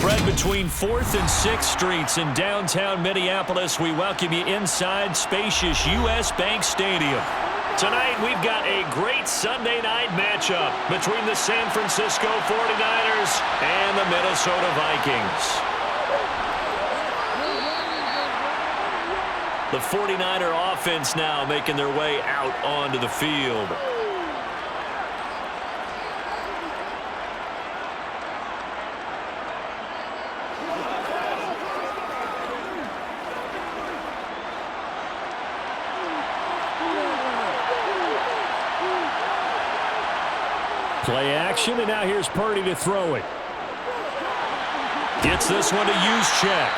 Spread between 4th and 6th Streets in downtown Minneapolis. We welcome you inside spacious U.S. Bank Stadium. Tonight, we've got a great Sunday night matchup between the San Francisco 49ers and the Minnesota Vikings. The 49er offense now making their way out onto the field. Play action, and now here's Purdy to throw it. Gets this one to Juszczyk.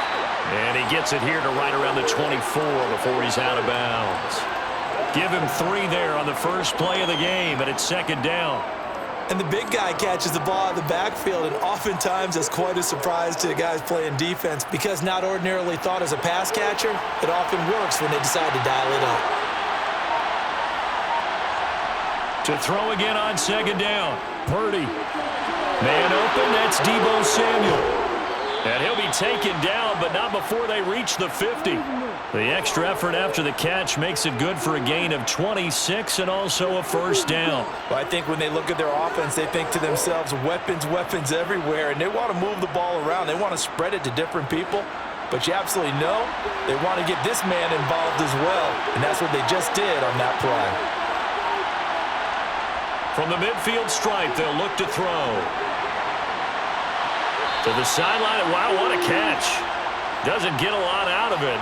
And he gets it here to right around the 24 before he's out of bounds. Give him 3 there on the first play of the game, and it's 2nd down. And the big guy catches the ball in the backfield, and oftentimes it's quite a surprise to the guys playing defense because not ordinarily thought as a pass catcher, it often works when they decide to dial it up. To throw again on 2nd down. Purdy. Man open, that's Deebo Samuel. And he'll be taken down, but not before they reach the 50. The extra effort after the catch makes it good for a gain of 26 and also a 1st down. Well, I think when they look at their offense, they think to themselves, weapons, weapons everywhere, and they want to move the ball around. They want to spread it to different people. But you absolutely know they want to get this man involved as well, and that's what they just did on that play. From the midfield stripe, they'll look to throw. To the sideline. Wow, what a catch. Doesn't get a lot out of it,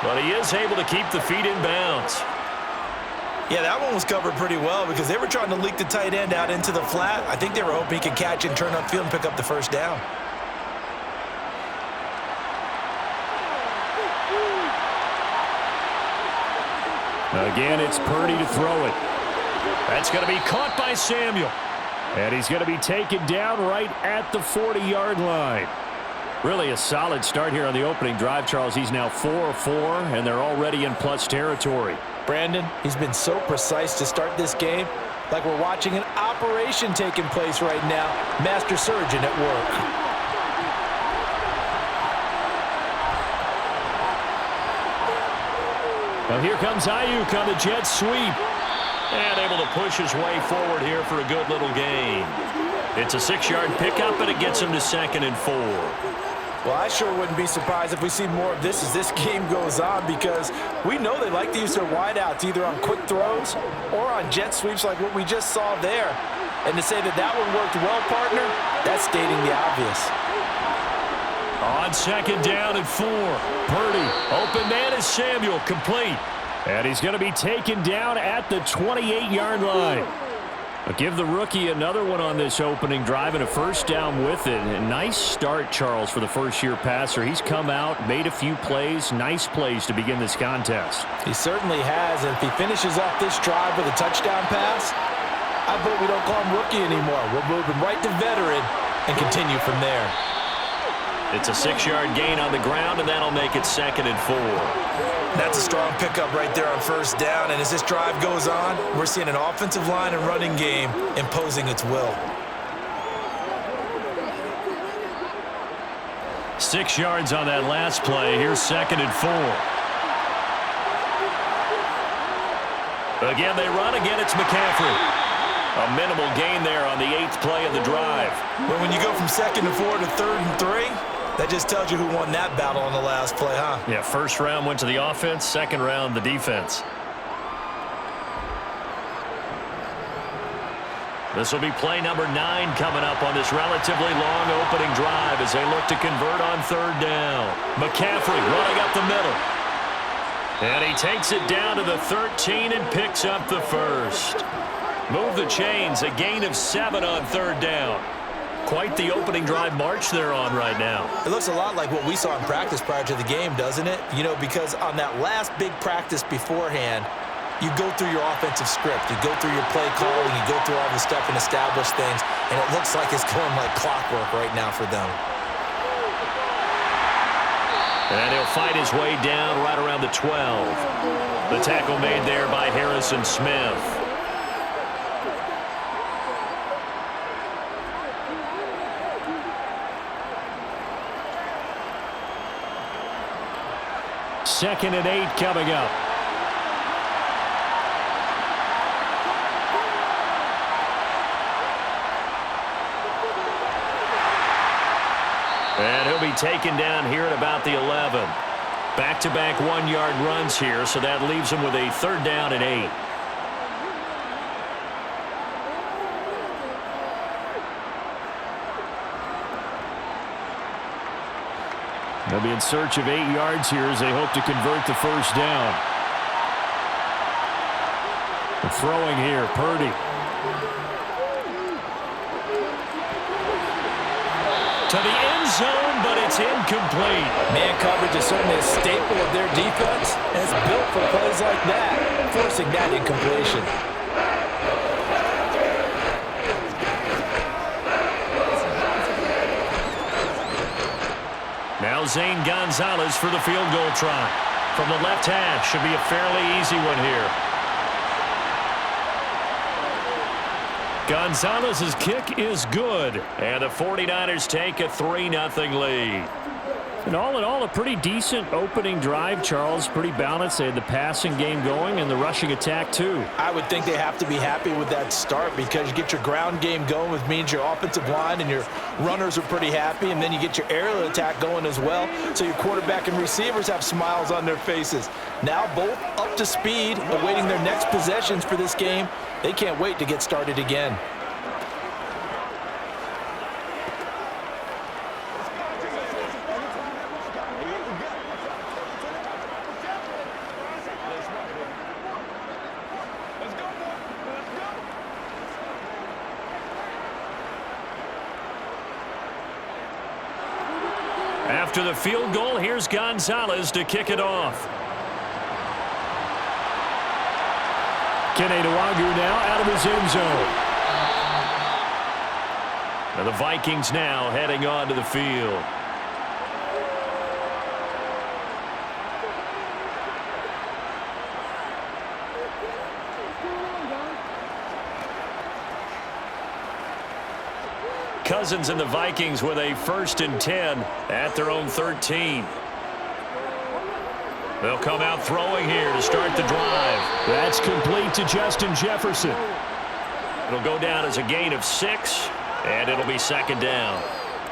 but he is able to keep the feet in bounds. Yeah, that one was covered pretty well because they were trying to leak the tight end out into the flat. I think they were hoping he could catch and turn upfield and pick up the 1st down. Again, it's Purdy to throw it. That's going to be caught by Samuel. And he's going to be taken down right at the 40-yard line. Really a solid start here on the opening drive, Charles. He's now 4 of 4, and they're already in plus territory. Brandon, he's been so precise to start this game, like we're watching an operation taking place right now. Master surgeon at work. Well, here comes Ayuk on the jet sweep. And able to push his way forward here for a good little gain. It's a 6-yard pickup, and it gets him to 2nd and 4. Well, I sure wouldn't be surprised if we see more of this as this game goes on because we know they like to use their wideouts either on quick throws or on jet sweeps like what we just saw there. And to say that that one worked well, partner, that's stating the obvious. On 2nd down and 4. Purdy. Open man is Samuel. Complete. And he's going to be taken down at the 28-yard line. But give the rookie another one on this opening drive and a 1st down with it. A nice start, Charles, for the first-year passer. He's come out, made a few plays, nice plays to begin this contest. He certainly has, and if he finishes off this drive with a touchdown pass, I vote we don't call him rookie anymore. We'll move him right to veteran and continue from there. It's a 6-yard gain on the ground, and that'll make it 2nd and 4. That's a strong pickup right there on 1st down, and as this drive goes on, we're seeing an offensive line and running game imposing its will. 6 yards on that last play. Here's 2nd and 4. Again, they run. Again, it's McCaffrey. A minimal gain there on the 8th play of the drive. Well, when you go from 2nd and 4 to 3rd and 3, that just tells you who won that battle on the last play, huh? Yeah, 1st round went to the offense, 2nd round the defense. This will be play number 9 coming up on this relatively long opening drive as they look to convert on 3rd down. McCaffrey running up the middle. And he takes it down to the 13 and picks up the 1st. Move the chains, a gain of 7 on 3rd down. Quite the opening drive march they're on right now. It looks a lot like what we saw in practice prior to the game, doesn't it? You know, because on that last big practice beforehand, you go through your offensive script, you go through your play calling, you go through all the stuff and establish things, and it looks like it's going like clockwork right now for them. And he'll fight his way down right around the 12. The tackle made there by Harrison Smith. 2nd and 8 coming up. And he'll be taken down here at about the 11. Back-to-back 1-yard runs here, so that leaves him with a 3rd down and 8. They'll be in search of 8 yards here as they hope to convert the 1st down. And throwing here, Purdy. To the end zone, but it's incomplete. Man coverage is certainly a staple of their defense, and it's built for plays like that, forcing that incompletion. Now Zane Gonzalez for the field goal try. From the left hash, should be a fairly easy one here. Gonzalez's kick is good, and the 49ers take a 3-0 lead. And all in all, a pretty decent opening drive, Charles. Pretty balanced. They had the passing game going and the rushing attack, too. I would think they have to be happy with that start because you get your ground game going, which means your offensive line and your runners are pretty happy, and then you get your aerial attack going as well, so your quarterback and receivers have smiles on their faces. Now both up to speed, awaiting their next possessions for this game. They can't wait to get started again. After the field goal, here's Gonzalez to kick it off. Kene Nwangwu now out of his end zone. And the Vikings now heading onto the field. Cousins and the Vikings with a 1st and 10 at their own 13. They'll come out throwing here to start the drive. That's complete to Justin Jefferson. It'll go down as a gain of 6, and it'll be 2nd down.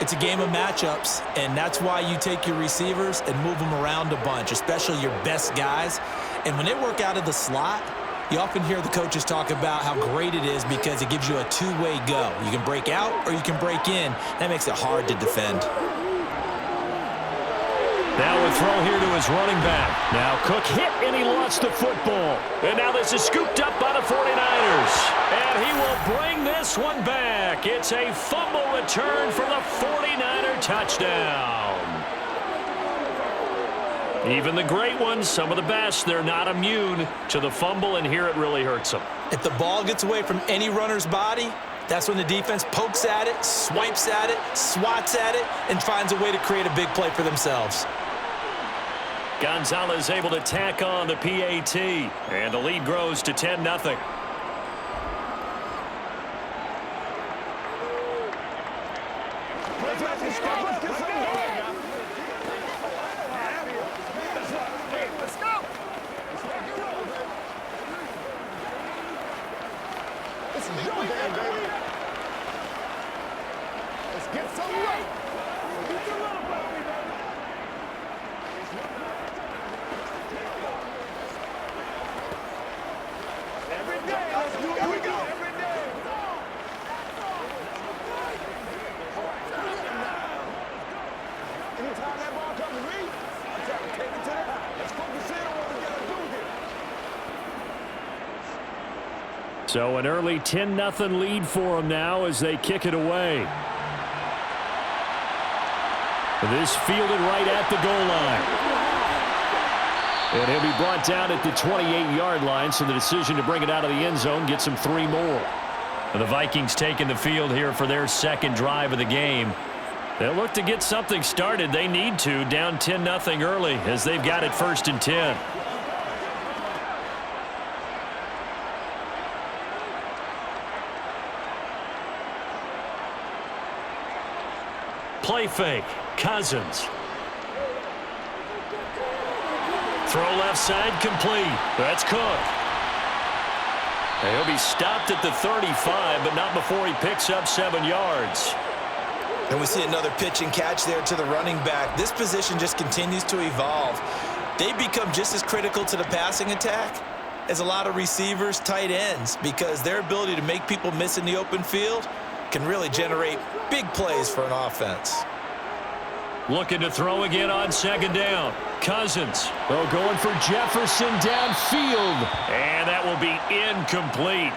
It's a game of matchups, and that's why you take your receivers and move them around a bunch, especially your best guys. And when they work out of the slot, you often hear the coaches talk about how great it is because it gives you a two-way go. You can break out or you can break in. That makes it hard to defend. Now a throw here to his running back. Now Cook hit and he lost the football. And now this is scooped up by the 49ers. And he will bring this one back. It's a fumble return for the 49er touchdown. Even the great ones, some of the best, they're not immune to the fumble, and here it really hurts them. If the ball gets away from any runner's body, that's when the defense pokes at it, swipes at it, swats at it, and finds a way to create a big play for themselves. Gonzalez able to tack on the PAT, and the lead grows to 10-0. So an early 10-0 lead for them now as they kick it away. This fielded right at the goal line. And he'll be brought down at the 28-yard line, so the decision to bring it out of the end zone gets him 3 more. And the Vikings taking the field here for their 2nd drive of the game. They'll look to get something started. They need to, down 10-0 early as they've got it 1st and 10. Play fake. Cousins. Throw left side complete. That's Cook. And he'll be stopped at the 35, but not before he picks up 7 yards. And we see another pitch and catch there to the running back. This position just continues to evolve. They become just as critical to the passing attack as a lot of receivers, tight ends, because their ability to make people miss in the open field can really generate big plays for an offense. Looking to throw again on second down. Cousins. Oh, going for Jefferson downfield. And that will be incomplete.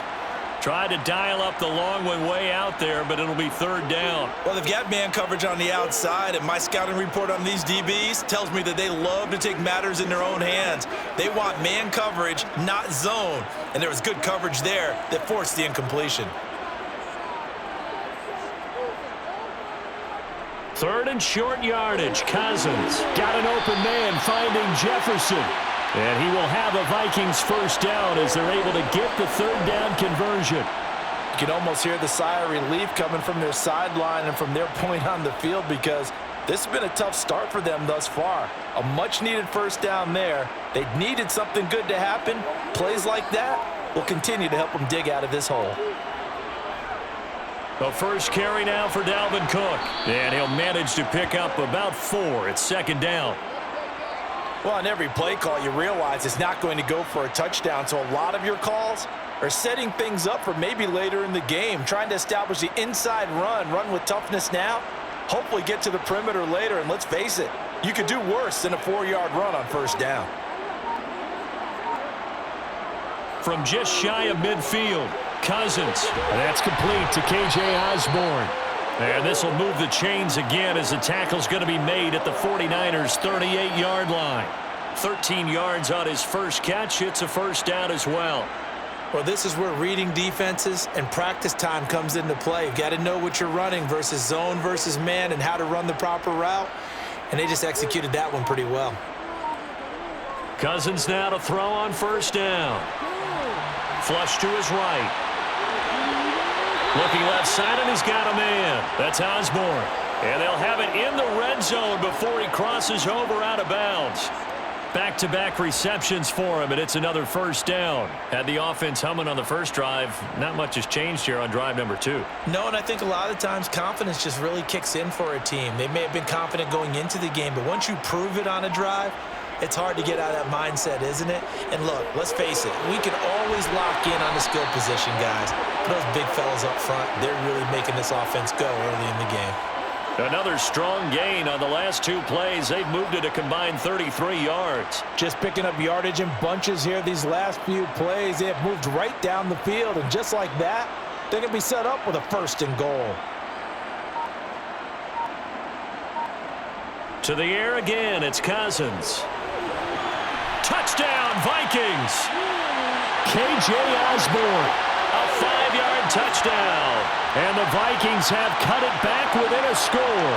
Tried to dial up the long one way out there, but it'll be third down. Well, they've got man coverage on the outside, and my scouting report on these DBs tells me that they love to take matters in their own hands. They want man coverage, not zone. And there was good coverage there that forced the incompletion. Third and short yardage. Cousins got an open man finding Jefferson. And he will have a Vikings first down as they're able to get the third down conversion. You can almost hear the sigh of relief coming from their sideline and from their point on the field, because this has been a tough start for them thus far. A much-needed first down there. They needed something good to happen. Plays like that will continue to help them dig out of this hole. The first carry now for Dalvin Cook. And he'll manage to pick up about 4 at second down. Well, on every play call, you realize it's not going to go for a touchdown, so a lot of your calls are setting things up for maybe later in the game, trying to establish the inside run with toughness now, hopefully get to the perimeter later, and let's face it, you could do worse than a 4-yard run on first down. From just shy of midfield, Cousins. That's complete to K.J. Osborne. And this will move the chains again as the tackle's going to be made at the 49ers' 38-yard line. 13 yards on his first catch. It's a first down as well. Well, this is where reading defenses and practice time comes into play. You've got to know what you're running versus zone versus man and how to run the proper route. And they just executed that one pretty well. Cousins now to throw on first down. Flush to his right. Looking left side, and he's got a man. That's Osborne. And they'll have it in the red zone before he crosses over out of bounds. Back-to-back receptions for him, and it's another first down. Had the offense humming on the first drive. Not much has changed here on drive number 2. No, and I think a lot of times confidence just really kicks in for a team. They may have been confident going into the game, but once you prove it on a drive, it's hard to get out of that mindset, isn't it? And look, let's face it, we can always lock in on the skill position, guys. Those big fellas up front, they're really making this offense go early in the game. Another strong gain on the last 2 plays. They've moved it a combined 33 yards. Just picking up yardage in bunches here these last few plays. They have moved right down the field, and just like that, they're going to be set up with a first and goal. To the air again, it's Cousins. Touchdown, Vikings! K.J. Osborne, a 5-yard touchdown. And the Vikings have cut it back within a score.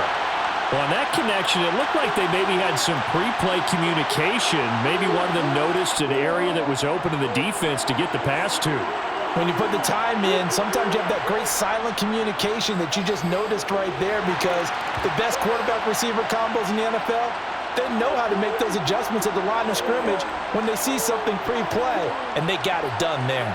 Well, on that connection, it looked like they maybe had some pre-play communication. Maybe one of them noticed an area that was open to the defense to get the pass to. When you put the time in, sometimes you have that great silent communication that you just noticed right there, because the best quarterback-receiver combos in the NFL, they know how to make those adjustments at the line of scrimmage when they see something pre-play, and they got it done there.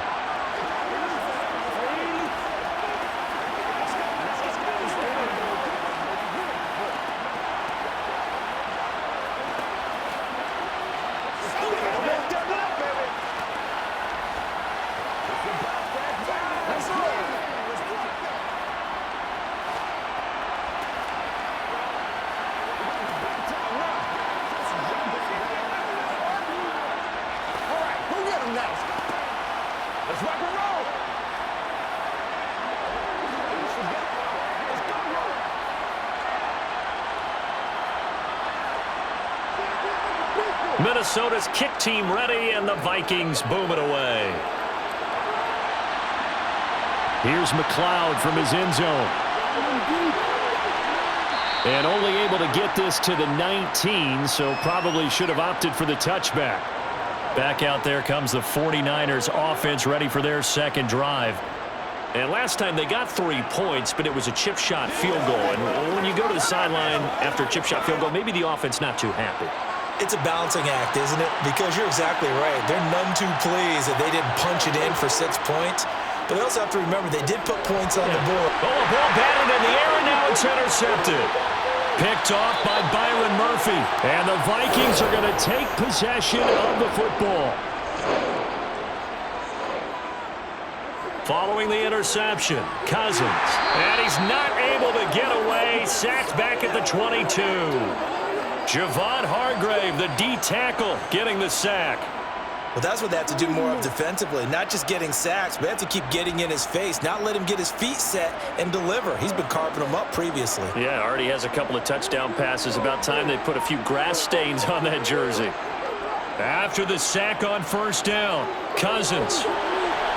Minnesota's kick team ready, and the Vikings boom it away. Here's McLeod from his end zone. And only able to get this to the 19, so probably should have opted for the touchback. Back out there comes the 49ers offense ready for their second drive. And last time they got 3 points, but it was a chip shot field goal. And when you go to the sideline after a chip shot field goal, maybe the offense not too happy. It's a balancing act, isn't it? Because you're exactly right. They're none too pleased that they didn't punch it in for 6 points. But they also have to remember they did put points on the board. Oh, a ball batted in the air, and now it's intercepted. Picked off by Byron Murphy. And the Vikings are going to take possession of the football. Following the interception, Cousins. And he's not able to get away. Sacked back at the 22. Javon Hargrave, the D tackle, getting the sack. Well, that's what they have to do more of defensively. Not just getting sacks, but they have to keep getting in his face. Not let him get his feet set and deliver. He's been carving them up previously. Yeah, already has a couple of touchdown passes. About time they put a few grass stains on that jersey. After the sack on first down, Cousins.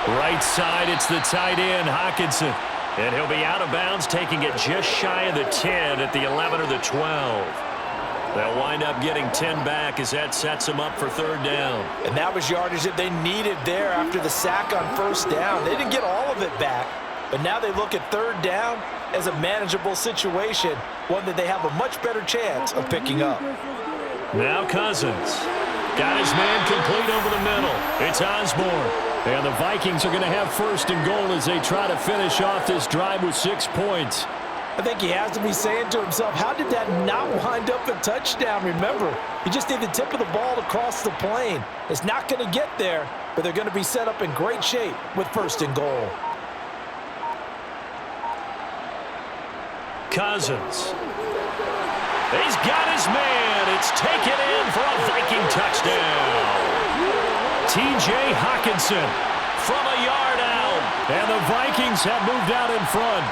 Right side, it's the tight end, Hockenson. And he'll be out of bounds, taking it just shy of the 10 at the 11 or the 12. They'll wind up getting 10 back as that sets them up for third down. And that was yardage that they needed there after the sack on first down. They didn't get all of it back, but now they look at third down as a manageable situation, one that they have a much better chance of picking up. Now Cousins. Got his man complete over the middle. It's Osborne. And the Vikings are going to have first and goal as they try to finish off this drive with 6 points. I think he has to be saying to himself, how did that not wind up a touchdown? Remember, you just need the tip of the ball to cross the plane. It's not going to get there, but they're going to be set up in great shape with first and goal. Cousins. He's got his man. It's taken in for a Viking touchdown. T.J. Hockenson from a yard out. And the Vikings have moved out in front.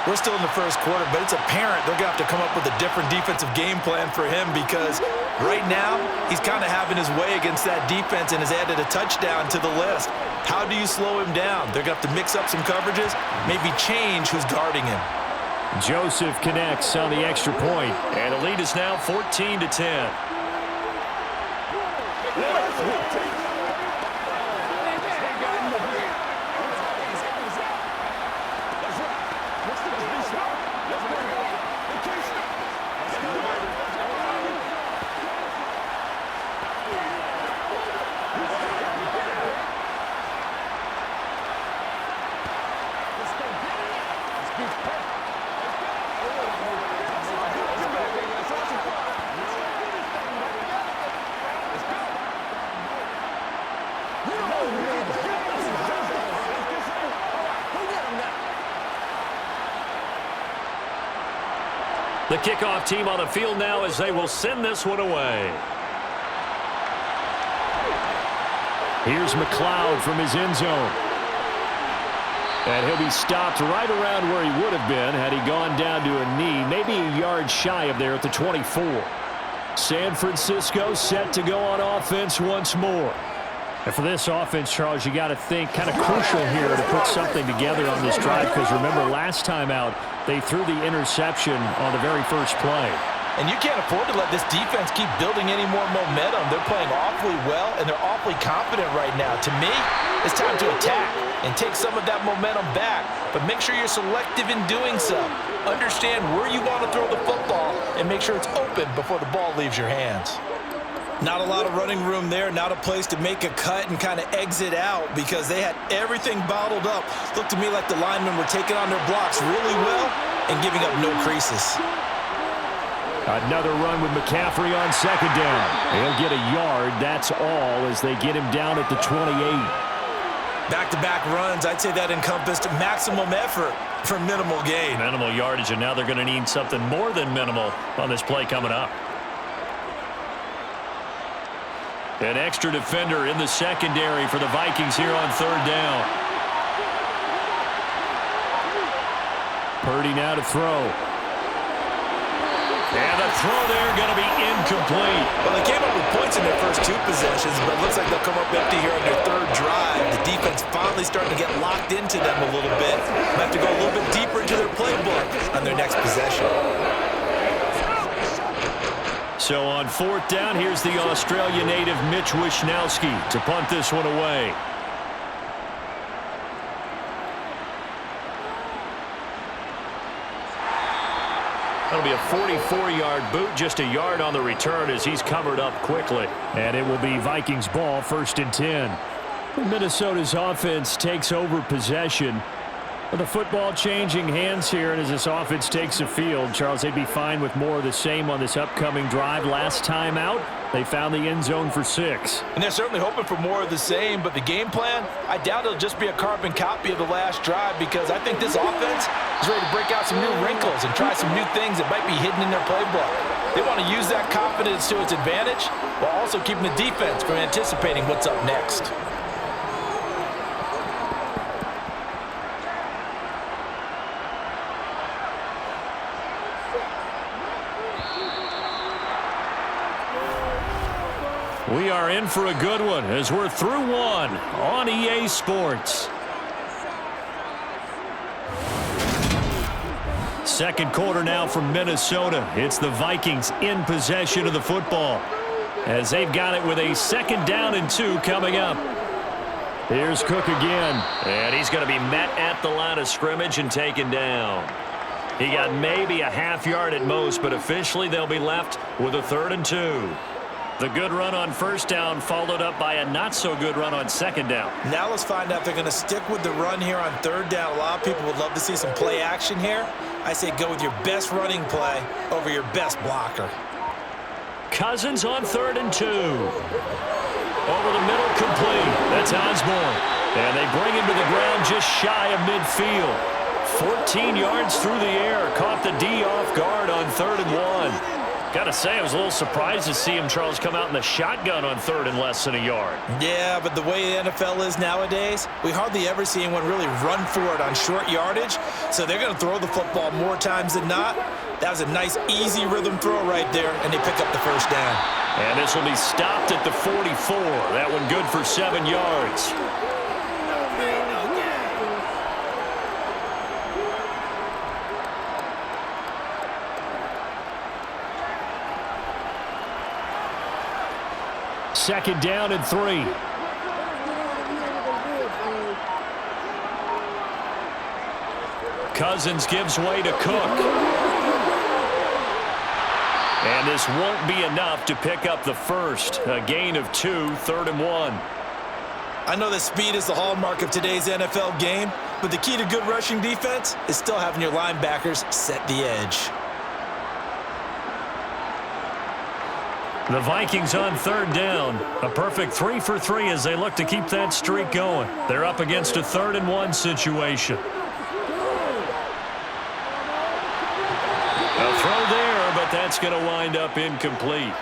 We're still in the first quarter, but it's apparent they're going to have to come up with a different defensive game plan for him because right now he's kind of having his way against that defense and has added a touchdown to the list. How do you slow him down? They're going to have to mix up some coverages, maybe change who's guarding him. Joseph connects on the extra point, and the lead is now 14-10. The kickoff team on the field now as they will send this one away. Here's McLeod from his end zone. And he'll be stopped right around where he would have been had he gone down to a knee, maybe a yard shy of there at the 24. San Francisco set to go on offense once more. And for this offense, Charles, you got to think kind of crucial here to put something together on this drive because remember last time out they threw the interception on the very first play. And you can't afford to let this defense keep building any more momentum. They're playing awfully well, and they're awfully confident right now. To me, it's time to attack and take some of that momentum back. But make sure you're selective in doing so. Understand where you want to throw the football and make sure it's open before the ball leaves your hands. Not a lot of running room there, not a place to make a cut and kind of exit out because they had everything bottled up. Looked to me like the linemen were taking on their blocks really well and giving up no creases. Another run with McCaffrey on second down. He'll get a yard, that's all, as they get him down at the 28. Back-to-back runs, I'd say that encompassed maximum effort for minimal gain. Minimal yardage, and now they're going to need something more than minimal on this play coming up. An extra defender in the secondary for the Vikings here on third down. Purdy now to throw. And the throw there going to be incomplete. Well, they came up with points in their first two possessions, but it looks like they'll come up empty here on their third drive. The defense finally starting to get locked into them a little bit. Might have to go a little bit deeper into their playbook on their next possession. So on fourth down, here's the Australia native Mitch Wishnowsky to punt this one away. going to be a 44-yard boot, just a yard on the return as he's covered up quickly. And it will be Vikings ball, 1st and 10. Minnesota's offense takes over possession. With the football changing hands here, and as this offense takes the field, Charles, they'd be fine with more of the same on this upcoming drive. Last time out, they found the end zone for 6. And they're certainly hoping for more of the same, but the game plan, I doubt it'll just be a carbon copy of the last drive, because I think this offense is ready to break out some new wrinkles and try some new things that might be hidden in their playbook. They want to use that confidence to its advantage while also keeping the defense from anticipating what's up next. We are in for a good one as we're through one on EA Sports. Second quarter now from Minnesota. It's the Vikings in possession of the football as they've got it with a 2nd down and 2 coming up. Here's Cook again. And he's going to be met at the line of scrimmage and taken down. He got maybe a half yard at most, but officially they'll be left with a 3rd and 2. The good run on 1st down followed up by a not-so-good run on 2nd down. Now let's find out if they're going to stick with the run here on 3rd down. A lot of people would love to see some play action here. I say go with your best running play over your best blocker. Cousins on 3rd and 2. Over the middle, complete. That's Osborne. And they bring him to the ground just shy of midfield. 14 yards through the air. Caught the D off guard on 3rd and 1. Got to say, I was a little surprised to see him, Charles, come out in the shotgun on 3rd and less than a yard. Yeah, but the way the NFL is nowadays, we hardly ever see anyone really run for it on short yardage. So they're going to throw the football more times than not. That was a nice, easy rhythm throw right there, and they pick up the 1st down. And this will be stopped at the 44. That one good for 7 yards. Second down and 3. Cousins gives way to Cook. And this won't be enough to pick up the 1st. A gain of 2, 3rd and 1. I know that speed is the hallmark of today's NFL game, but the key to good rushing defense is still having your linebackers set the edge. The Vikings on 3rd down. A perfect 3 for 3 as they look to keep that streak going. They're up against a 3rd and 1 situation. A throw there, but that's going to wind up incomplete.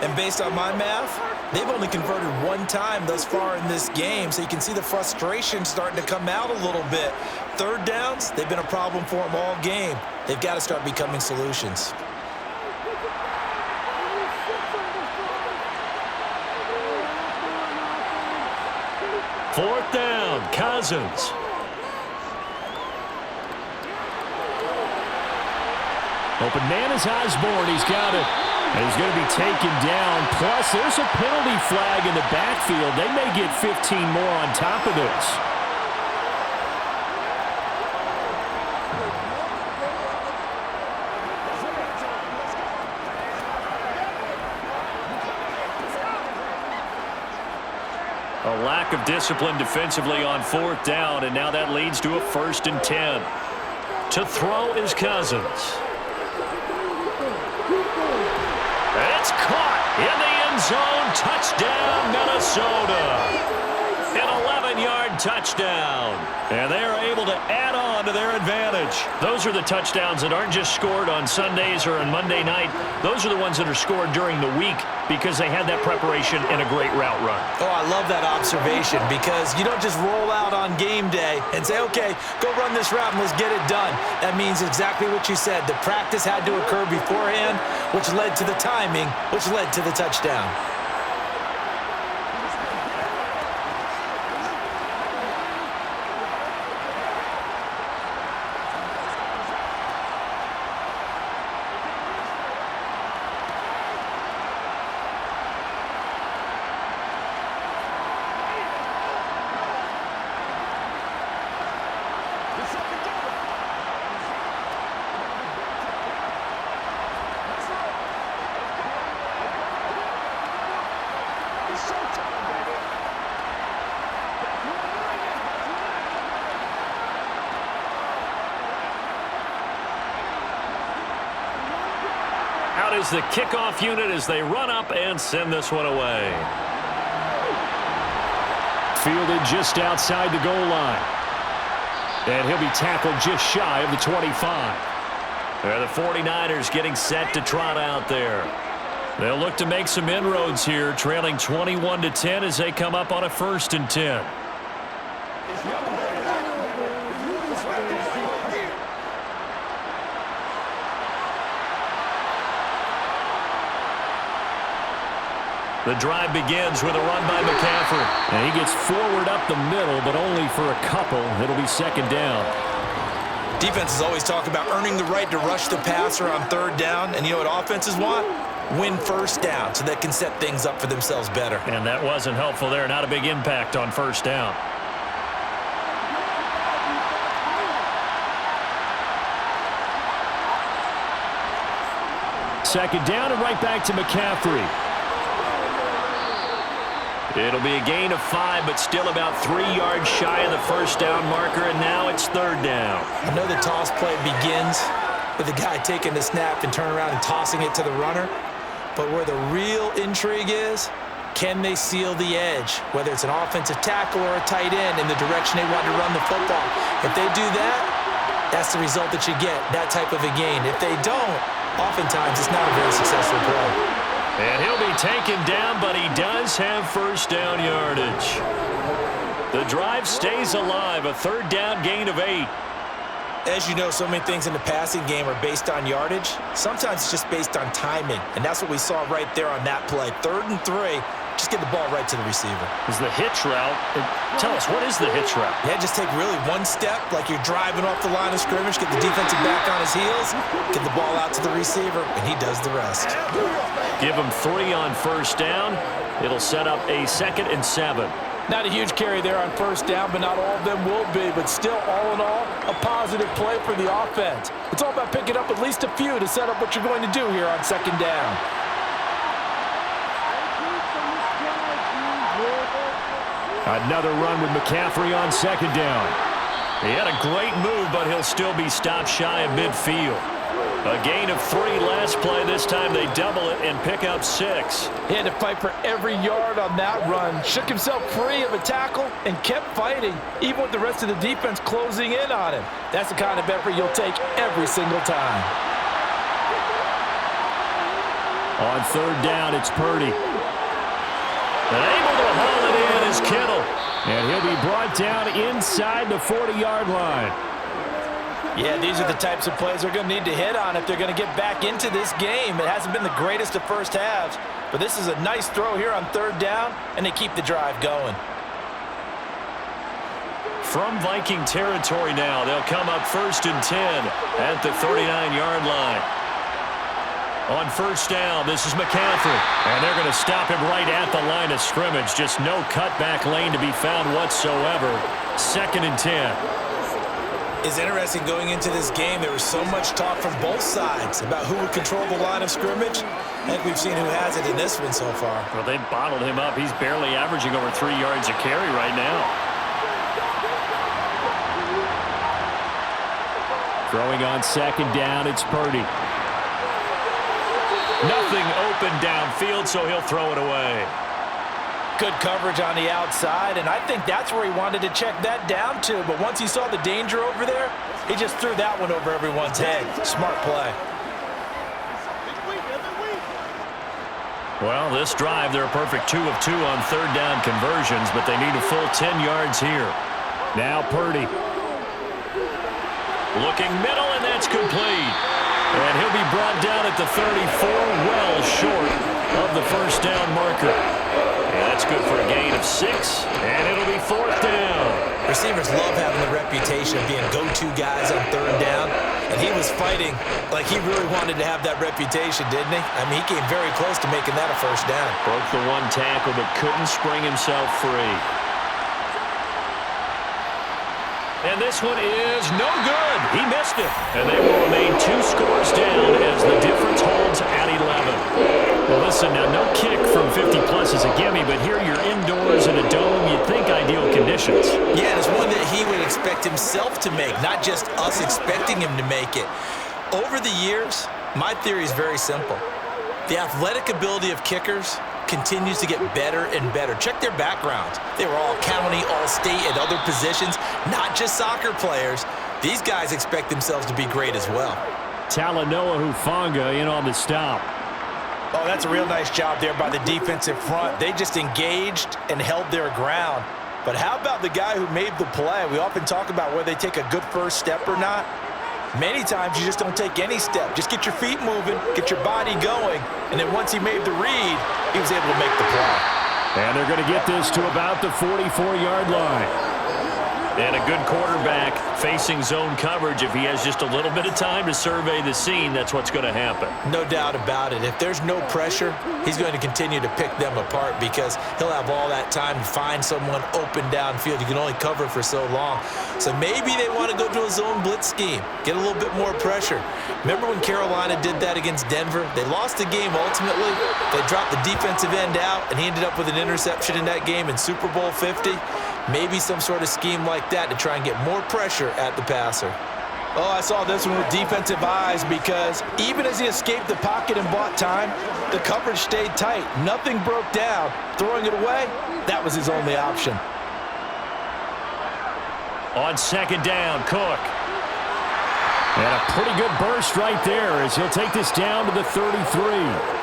And based on my math, they've only converted 1 time thus far in this game, so you can see the frustration starting to come out a little bit. 3rd downs, they've been a problem for them all game. They've got to start becoming solutions. Fourth down, Cousins. Open man is Osborne. He's got it. And he's going to be taken down. Plus, there's a penalty flag in the backfield. They may get 15 more on top of this. A lack of discipline defensively on 4th down, and now that leads to a 1st and 10. To throw is Cousins. It's caught in the end zone. Touchdown, Minnesota. An 11-yard touchdown. And they are able to add on to their advantage. Those are the touchdowns that aren't just scored on Sundays or on Monday night. Those are the ones that are scored during the week because they had that preparation and a great route run. Oh, I love that observation because you don't just roll out on game day and say, okay, go run this route and let's get it done. That means exactly what you said. The practice had to occur beforehand, which led to the timing, which led to the touchdown. Out is the kickoff unit as they run up and send this one away. Fielded just outside the goal line. And he'll be tackled just shy of the 25. There the 49ers getting set to trot out there. They'll look to make some inroads here, trailing 21-10 as they come up on a 1st and 10. The drive begins with a run by McCaffrey. And he gets forward up the middle, but only for a couple. It'll be 2nd down. Defenses always talk about earning the right to rush the passer on 3rd down. And you know what offenses want? Win 1st down so they can set things up for themselves better. And that wasn't helpful there. Not a big impact on 1st down. Second down and right back to McCaffrey. It'll be a gain of 5, but still about 3 yards shy of the 1st down marker, and now it's 3rd down. I know the toss play begins with the guy taking the snap and turning around and tossing it to the runner. But where the real intrigue is, can they seal the edge, whether it's an offensive tackle or a tight end in the direction they want to run the football? If they do that, that's the result that you get, that type of a gain. If they don't, oftentimes it's not a very successful play. And he'll be taken down, but he does have 1st down yardage. The drive stays alive, a 3rd down gain of 8. As you know, so many things in the passing game are based on yardage. Sometimes it's just based on timing, and that's what we saw right there on that play. 3rd and 3, just get the ball right to the receiver. Is the hitch route. Tell us, what is the hitch route? Yeah, just take really one step, like you're driving off the line of scrimmage, get the defensive back on his heels, get the ball out to the receiver, and he does the rest. Give him 3 on 1st down. It'll set up a 2nd and 7. Not a huge carry there on 1st down, but not all of them will be. But still, all in all, a positive play for the offense. It's all about picking up at least a few to set up what you're going to do here on 2nd down. Another run with McCaffrey on 2nd down. He had a great move, but he'll still be stopped shy of midfield. A gain of 3 last play. This time they double it and pick up 6. He had to fight for every yard on that run. Shook himself free of a tackle and kept fighting, even with the rest of the defense closing in on him. That's the kind of effort you'll take every single time. On 3rd down, it's Purdy. And able to haul it in is Kittle. And he'll be brought down inside the 40-yard line. Yeah, these are the types of plays they're going to need to hit on if they're going to get back into this game. It hasn't been the greatest of first halves, but this is a nice throw here on 3rd down, and they keep the drive going. From Viking territory now, they'll come up 1st and 10 at the 39-yard line. On 1st down, this is McCaffrey, and they're going to stop him right at the line of scrimmage. Just no cutback lane to be found whatsoever. 2nd and 10. It's interesting going into this game. There was so much talk from both sides about who would control the line of scrimmage. I think we've seen who has it in this one so far. Well, they bottled him up. He's barely averaging over 3 yards a carry right now. Throwing on 2nd down, it's Purdy. Nothing open downfield, so he'll throw it away. Good coverage on the outside, and I think that's where he wanted to check that down to. But once he saw the danger over there, he just threw that one over everyone's head. Smart play. Well, this drive, they're a perfect 2 of 2 on 3rd down conversions, but they need a full 10 yards here. Now Purdy. Looking middle, and that's complete. And he'll be brought down at the 34, well short of the 1st down marker. And that's good for a gain of 6, and it'll be 4th down. Receivers love having the reputation of being go-to guys on 3rd down, and he was fighting like he really wanted to have that reputation, didn't he? I mean, he came very close to making that a 1st down. Broke the 1 tackle, but couldn't spring himself free. And this one is no good. He missed it. And they will remain 2 scores down as the difference holds at 11. Well, listen, now no kick from 50-plus is a gimme, but here you're indoors in a dome. You'd think ideal conditions. Yeah, and it's one that he would expect himself to make, not just us expecting him to make it. Over the years, my theory is very simple. The athletic ability of kickers continues to get better and better. Check their backgrounds. They were all county, all state, at other positions, not just soccer players. These guys expect themselves to be great as well. Talanoa Hufanga in on the stop. Oh, that's a real nice job there by the defensive front. They just engaged and held their ground. But how about the guy who made the play? We often talk about whether they take a good first step or not. Many times you just don't take any step. Just get your feet moving, get your body going, and then once he made the read, he was able to make the play. And they're going to get this to about the 44-yard line. And a good quarterback facing zone coverage. If he has just a little bit of time to survey the scene, that's what's going to happen. No doubt about it. If there's no pressure, he's going to continue to pick them apart because he'll have all that time to find someone open downfield. You can only cover for so long. So maybe they want to go to a zone blitz scheme, get a little bit more pressure. Remember when Carolina did that against Denver? They lost the game ultimately. They dropped the defensive end out, and he ended up with an interception in that game in Super Bowl 50. Maybe some sort of scheme like that to try and get more pressure at the passer. Oh, I saw this one with defensive eyes because even as he escaped the pocket and bought time, the coverage stayed tight. Nothing broke down. Throwing it away, that was his only option. On second down, Cook. And a pretty good burst right there as he'll take this down to the 33.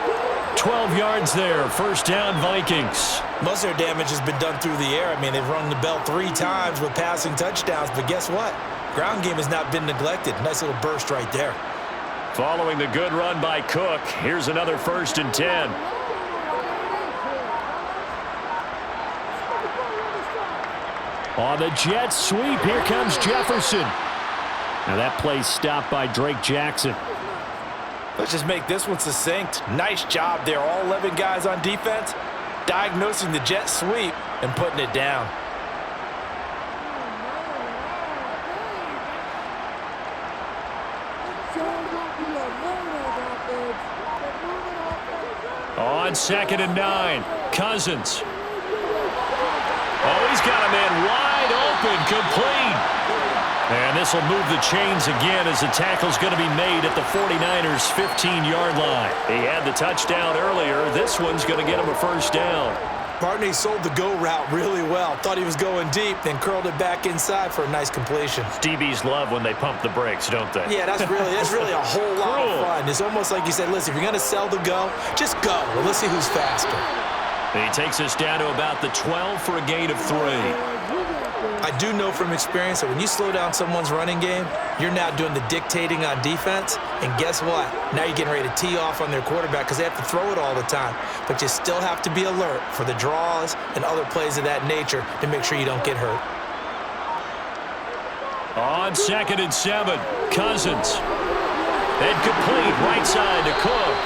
12 yards there, first down Vikings. Most of their damage has been done through the air. I mean, they've rung the bell 3 times with passing touchdowns, but guess what? Ground game has not been neglected. Nice little burst right there. Following the good run by Cook, here's another first and 10. On the jet sweep, here comes Jefferson. Now that play stopped by Drake Jackson. Let's just make this one succinct. Nice job there. All 11 guys on defense diagnosing the jet sweep and putting it down. On second and 9, Cousins. Oh, he's got a man wide open, complete. And this will move the chains again as the tackle's going to be made at the 49ers' 15-yard line. He had the touchdown earlier. This one's going to get him a first down. Barney sold the go route really well. Thought he was going deep, then curled it back inside for a nice completion. DBs love when they pump the brakes, don't they? Yeah, that's really a whole lot of fun. It's almost like you said, listen, if you're going to sell the go, just go. Well, let's see who's faster. He takes us down to about the 12 for a gain of 3. I do know from experience that when you slow down someone's running game, you're now doing the dictating on defense. And guess what? Now you're getting ready to tee off on their quarterback because they have to throw it all the time. But you still have to be alert for the draws and other plays of that nature to make sure you don't get hurt. On second and 7, Cousins. And complete right side to Cook.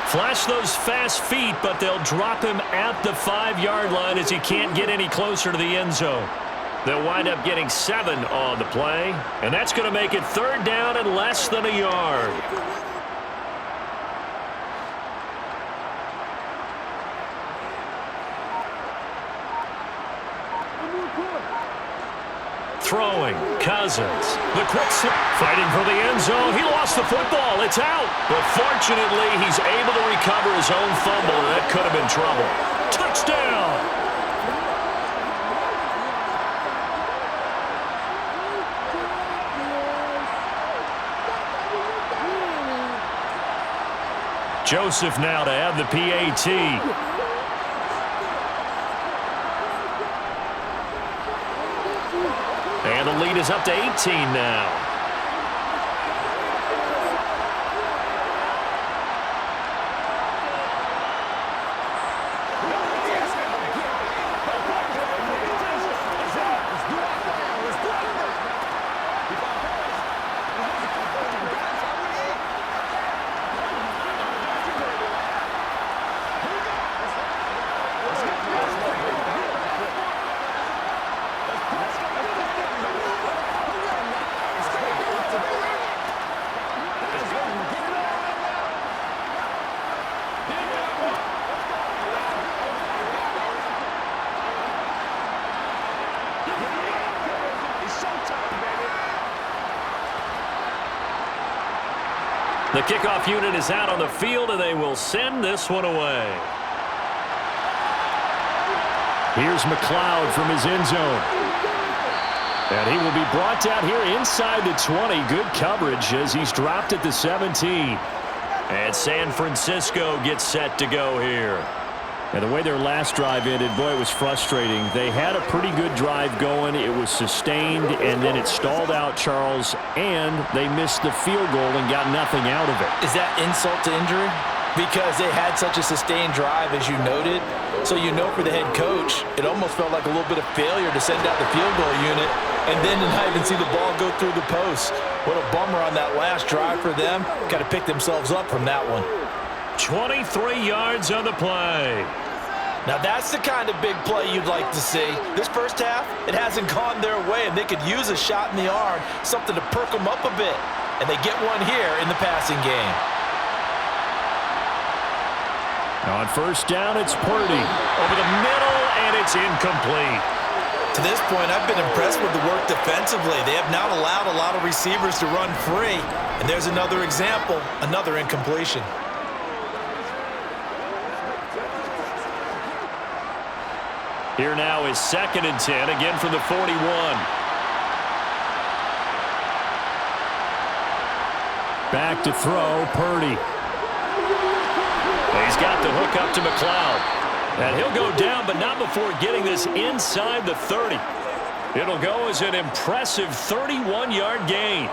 Flash those fast feet, but they'll drop him at the 5-yard line as he can't get any closer to the end zone. They'll wind up getting 7 on the play, and that's going to make it third down and less than a yard. Throwing, Cousins. The quick slip, fighting for the end zone. He lost the football. It's out. But fortunately, he's able to recover his own fumble, and that could have been trouble. Touchdown! Joseph now to add the PAT. And the lead is up to 18 now. The kickoff unit is out on the field, and they will send this one away. Here's McLeod from his end zone. And he will be brought down here inside the 20. Good coverage as he's dropped at the 17. And San Francisco gets set to go here. And the way their last drive ended, boy, it was frustrating. They had a pretty good drive going. It was sustained, and then it stalled out, Charles, and they missed the field goal and got nothing out of it. Is that insult to injury? Because they had such a sustained drive, as you noted. So you know for the head coach, it almost felt like a little bit of failure to send out the field goal unit and then to not even see the ball go through the post. What a bummer on that last drive for them. Got to pick themselves up from that one. 23 yards on the play. Now that's the kind of big play you'd like to see. This first half, it hasn't gone their way, and they could use a shot in the arm, something to perk them up a bit. And they get one here in the passing game. On first down, it's Purdy. Over the middle, and it's incomplete. To this point, I've been impressed with the work defensively. They have not allowed a lot of receivers to run free. And there's another example, another incompletion. Here now is 2nd and 10, again from the 41. Back to throw, Purdy. He's got the hook up to McLeod. And he'll go down, but not before getting this inside the 30. It'll go as an impressive 31-yard gain.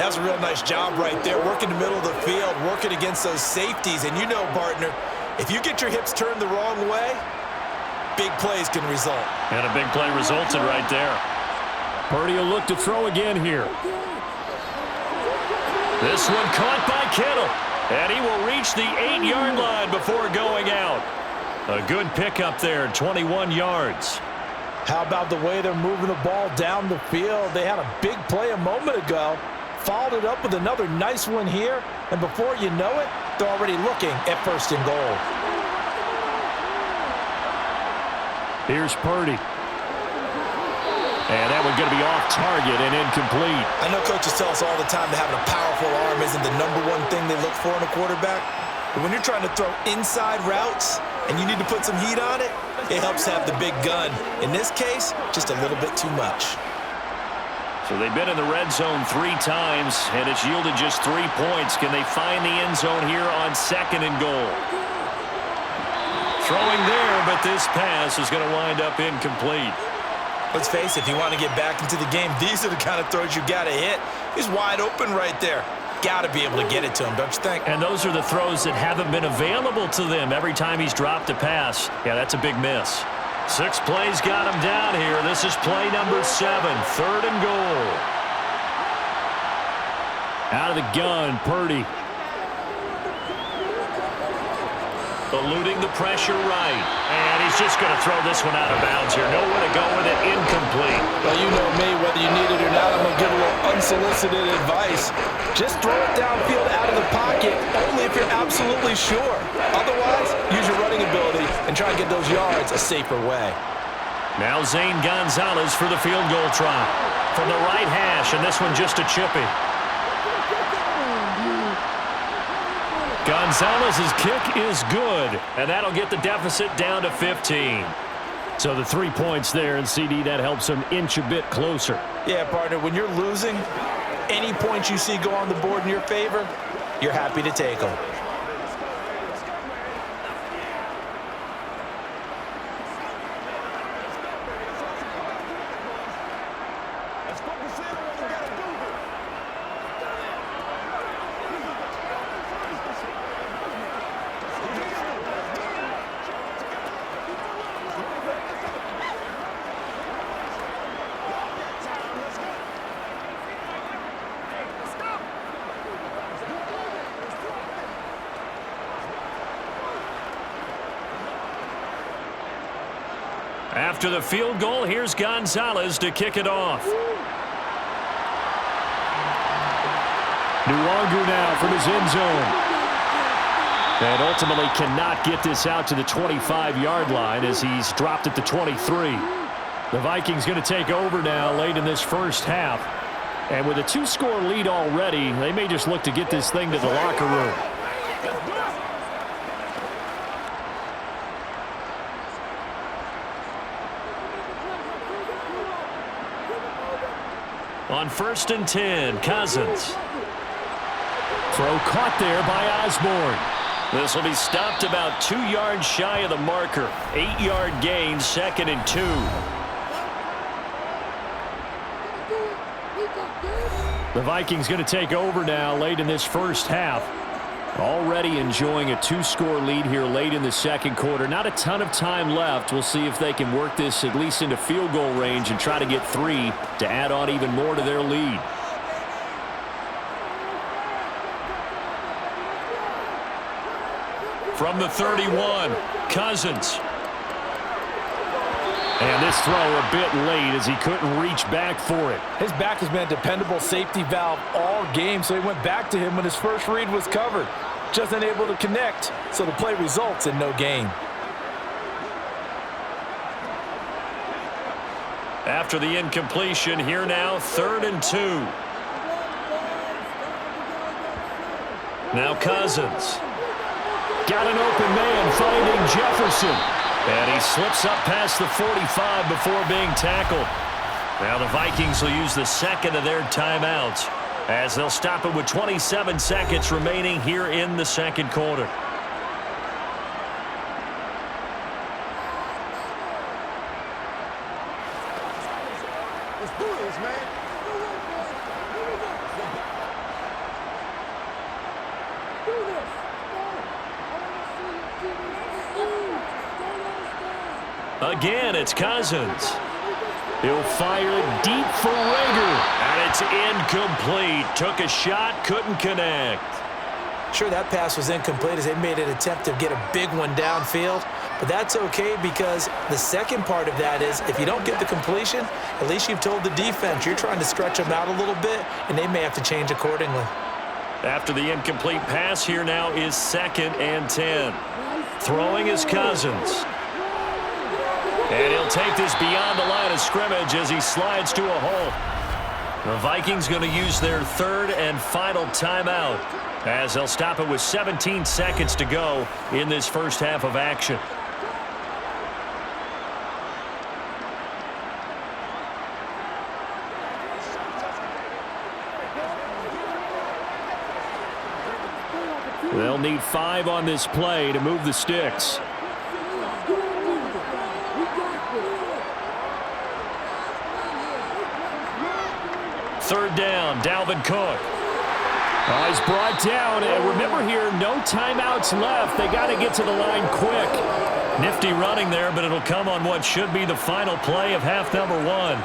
That was a real nice job right there, working the middle of the field, working against those safeties. And you know, partner, if you get your hips turned the wrong way, big plays can result. And a big play resulted right there. Purdy will look to throw again here. This one caught by Kittle. And he will reach the 8-yard line before going out. A good pickup there, 21 yards. How about the way they're moving the ball down the field? They had a big play a moment ago. Followed it up with another nice one here. And before you know it, they're already looking at 1st and goal. Here's Purdy. And that one's going to be off target and incomplete. I know coaches tell us all the time that having a powerful arm isn't the #1 thing they look for in a quarterback. But when you're trying to throw inside routes and you need to put some heat on it, it helps have the big gun. In this case, just a little bit too much. So they've been in the red zone 3 times, and it's yielded just 3 points. Can they find the end zone here on 2nd and goal? Throwing there, but this pass is going to wind up incomplete. Let's face it, if you want to get back into the game, these are the kind of throws you got to hit. He's wide open right there. Got to be able to get it to him, don't you think? And those are the throws that haven't been available to them every time he's dropped a pass. Yeah, that's a big miss. 6 plays got him down here. This is play number 7, 3rd and goal. Out of the gun, Purdy. Eluding the pressure right. And he's just going to throw this one out of bounds here. Nowhere to go with it. Incomplete. Well, you know me, whether you need it or not, I'm going to give a little unsolicited advice. Just throw it downfield out of the pocket, only if you're absolutely sure. Otherwise, use your running ability and try and get those yards a safer way. Now Zane Gonzalez for the field goal try. From the right hash, and this one just a chippy. Gonzalez's kick is good, and that'll get the deficit down to 15. So the 3 points there, and CD, that helps them inch a bit closer. Yeah, partner, when you're losing, any points you see go on the board in your favor, you're happy to take them. After the field goal, here's Gonzalez to kick it off. Nwangu now from his end zone. And ultimately cannot get this out to the 25-yard line as he's dropped at the 23. The Vikings going to take over now late in this first half. And with a 2-score lead already, they may just look to get this thing to the locker room. On 1st and 10, Cousins. Throw caught there by Osborne. This will be stopped about 2 yards shy of the marker. 8-yard gain, 2nd and 2. The Vikings going to take over now late in this first half. Already enjoying a 2-score lead here late in the second quarter. Not a ton of time left. We'll see if they can work this at least into field goal range and try to get 3 to add on even more to their lead. From the 31, Cousins. And this throw a bit late as he couldn't reach back for it. His back has been a dependable safety valve all game, so he went back to him when his first read was covered. Just unable to connect, so the play results in no gain. After the incompletion, here now, 3rd and 2. Now Cousins. Got an open man finding Jefferson. And he slips up past the 45 before being tackled. Now the Vikings will use the second of their timeouts as they'll stop it with 27 seconds remaining here in the second quarter. Let's do this, man. Again, it's Cousins. He'll fire it deep for Rager. And it's incomplete. Took a shot, couldn't connect. Sure, that pass was incomplete as they made an attempt to get a big one downfield. But that's okay because the second part of that is if you don't get the completion, at least you've told the defense you're trying to stretch them out a little bit, and they may have to change accordingly. After the incomplete pass, here now is 2nd and 10. Throwing is Cousins. And he'll take this beyond the line of scrimmage as he slides to a hole. The Vikings going to use their 3rd and final timeout as they'll stop it with 17 seconds to go in this first half of action. They'll need 5 on this play to move the sticks. Third down, Dalvin Cook. He's brought down, and remember here, no timeouts left. They got to get to the line quick. Nifty running there, but it'll come on what should be the final play of half number 1.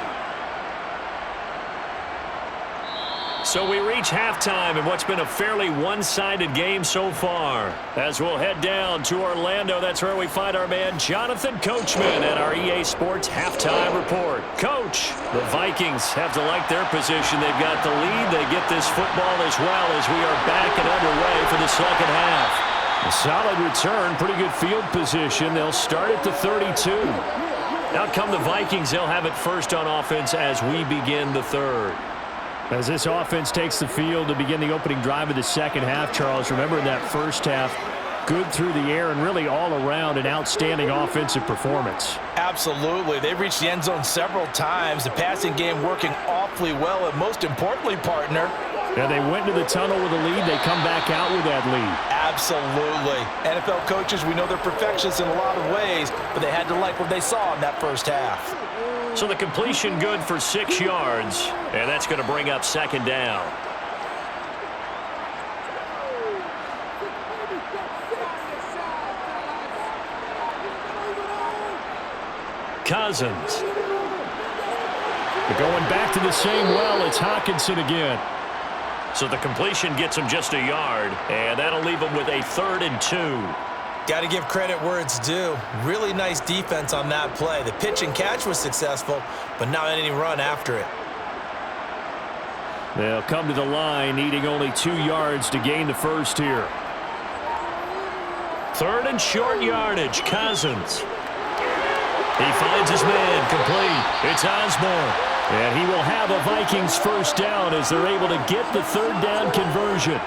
So we reach halftime in what's been a fairly one-sided game so far. As we'll head down to Orlando, that's where we find our man Jonathan Coachman at our EA Sports Halftime Report. Coach, the Vikings have to like their position. They've got the lead. They get this football as well as we are back and underway for the second half. A solid return, pretty good field position. They'll start at the 32. Out come the Vikings. They'll have it first on offense as we begin the third. As this offense takes the field to begin the opening drive of the second half, Charles, remember in that first half, good through the air and really all around an outstanding offensive performance. Absolutely. They've reached the end zone several times. The passing game working awfully well, and most importantly, partner. Yeah, they went to the tunnel with a lead. They come back out with that lead. Absolutely. NFL coaches, we know they're perfectionists in a lot of ways, but they had to like what they saw in that first half. So the completion good for 6 yards, and that's going to bring up second down. Cousins. They're going back to the same well. It's Hawkinson again. So the completion gets him just a yard, and that'll leave him with a 3rd and 2. Got to give credit where it's due. Really nice defense on that play. The pitch and catch was successful, but not any run after it. They'll come to the line, needing only 2 yards to gain the first here. 3rd and short yardage, Cousins. He finds his man complete. It's Osborne. And he will have a Vikings first down as they're able to get the third down conversion.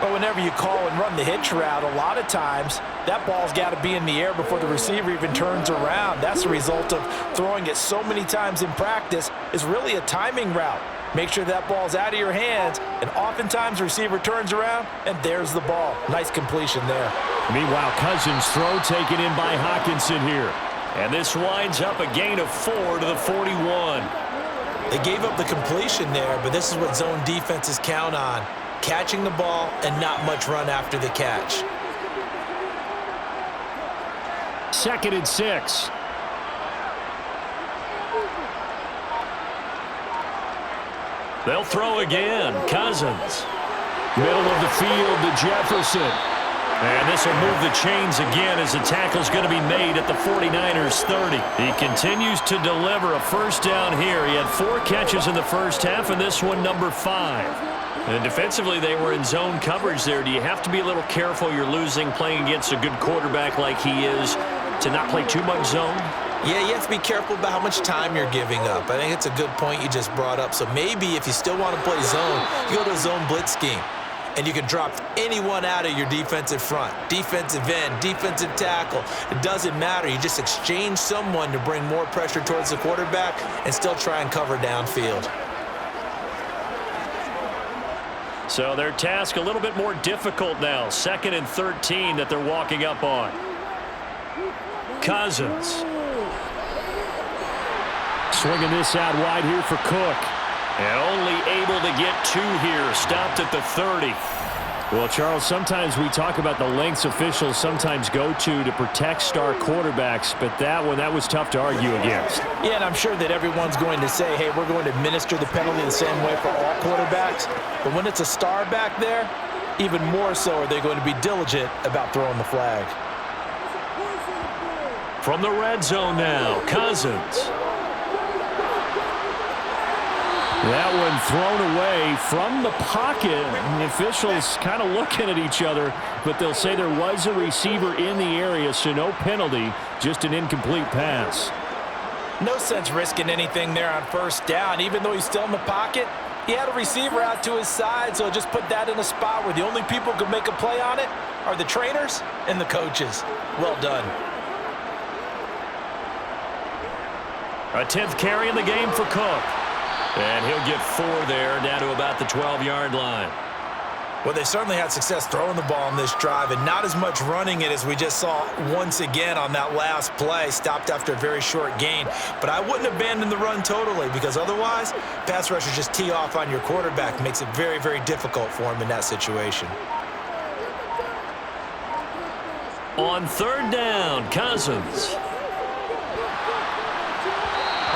But whenever you call and run the hitch route, a lot of times that ball's got to be in the air before the receiver even turns around. That's the result of throwing it so many times in practice. Is really a timing route. Make sure that ball's out of your hands, and oftentimes the receiver turns around, and there's the ball. Nice completion there. Meanwhile, Cousins' throw taken in by Hockenson here. And this winds up a gain of 4 to the 41. They gave up the completion there, but this is what zone defenses count on. Catching the ball and not much run after the catch. 2nd and 6. They'll throw again. Cousins. Middle of the field to Jefferson. And this will move the chains again as the tackle's going to be made at the 49ers 30. He continues to deliver a first down here. He had 4 catches in the first half, and this one number 5. And defensively, they were in zone coverage there. Do you have to be a little careful? You're losing playing against a good quarterback like he is to not play too much zone? Yeah, you have to be careful about how much time you're giving up. I think it's a good point you just brought up. So maybe if you still want to play zone, you go to a zone blitz scheme. And you can drop anyone out of your defensive front, defensive end, defensive tackle. It doesn't matter. You just exchange someone to bring more pressure towards the quarterback and still try and cover downfield. So their task a little bit more difficult now. 2nd and 13 that they're walking up on. Cousins. Swinging this out wide here for Cook. And only able to get 2 here. Stopped at the 30. Well, Charles, sometimes we talk about the lengths officials sometimes go to protect star quarterbacks, but that was tough to argue against. Yeah, and I'm sure that everyone's going to say, hey, we're going to administer the penalty the same way for all quarterbacks. But when it's a star back there, even more so are they going to be diligent about throwing the flag. From the red zone now, Cousins. That one thrown away from the pocket. And the officials kind of looking at each other, but they'll say there was a receiver in the area, so no penalty, just an incomplete pass. No sense risking anything there on first down. Even though he's still in the pocket, he had a receiver out to his side, so just put that in a spot where the only people who can make a play on it are the trainers and the coaches. Well done. A 10th carry in the game for Cook. And he'll get 4 there, down to about the 12-yard line. Well, they certainly had success throwing the ball on this drive, and not as much running it as we just saw once again on that last play. Stopped after a very short gain. But I wouldn't abandon the run totally, because otherwise, pass rushers just tee off on your quarterback. Makes it very, very difficult for him in that situation. On 3rd down, Cousins.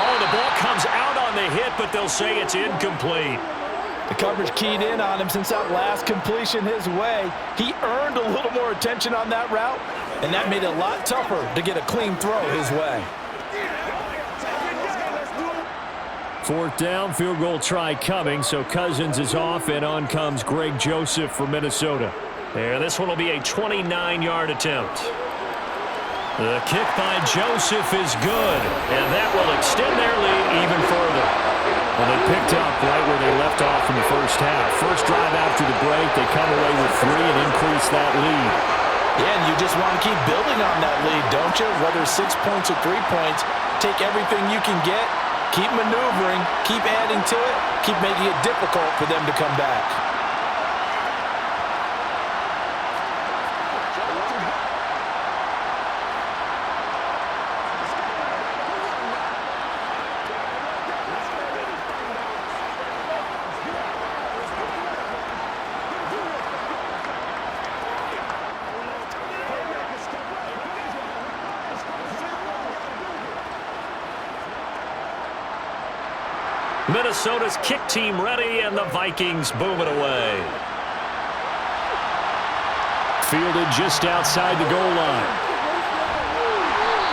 Oh, the ball comes out on the hit, but they'll say it's incomplete. The coverage keyed in on him since that last completion his way. He earned a little more attention on that route, and that made it a lot tougher to get a clean throw his way. 4th down, field goal try coming, so Cousins is off, and on comes Greg Joseph for Minnesota. And this one will be a 29-yard attempt. The kick by Joseph is good, and that will extend their lead even further. Well, they picked up right where they left off in the first half. First drive after the break, they come away with 3 and increase that lead. Yeah, and you just want to keep building on that lead, don't you? Whether 6 points or 3 points, take everything you can get, keep maneuvering, keep adding to it, keep making it difficult for them to come back. Minnesota's kick team ready, and the Vikings boom it away. Fielded just outside the goal line.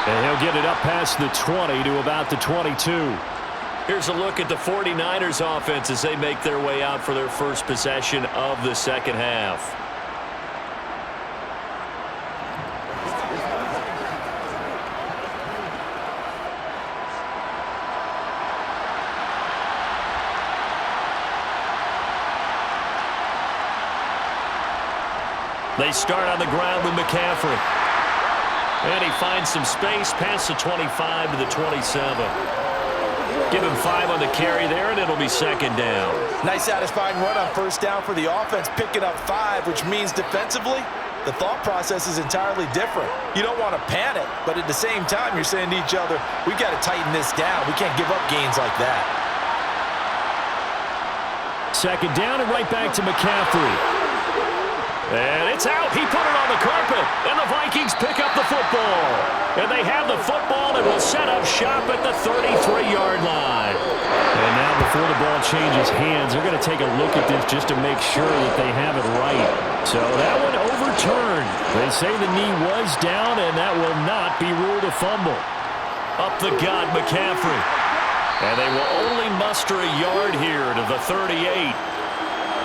And he'll get it up past the 20 to about the 22. Here's a look at the 49ers offense as they make their way out for their first possession of the second half. They start on the ground with McCaffrey. And he finds some space past the 25 to the 27. Give him 5 on the carry there, and it'll be second down. Nice satisfying run on first down for the offense, picking up 5, which means defensively, the thought process is entirely different. You don't want to panic, but at the same time, you're saying to each other, we've got to tighten this down. We can't give up gains like that. Second down and right back to McCaffrey. And it's out. He put it on the carpet. And the Vikings pick up the football. And they have the football and will set up shop at the 33-yard line. And now before the ball changes hands, they're going to take a look at this just to make sure that they have it right. So that one overturned. They say the knee was down, and that will not be ruled a fumble. Up the gut, McCaffrey. And they will only muster a yard here to the 38.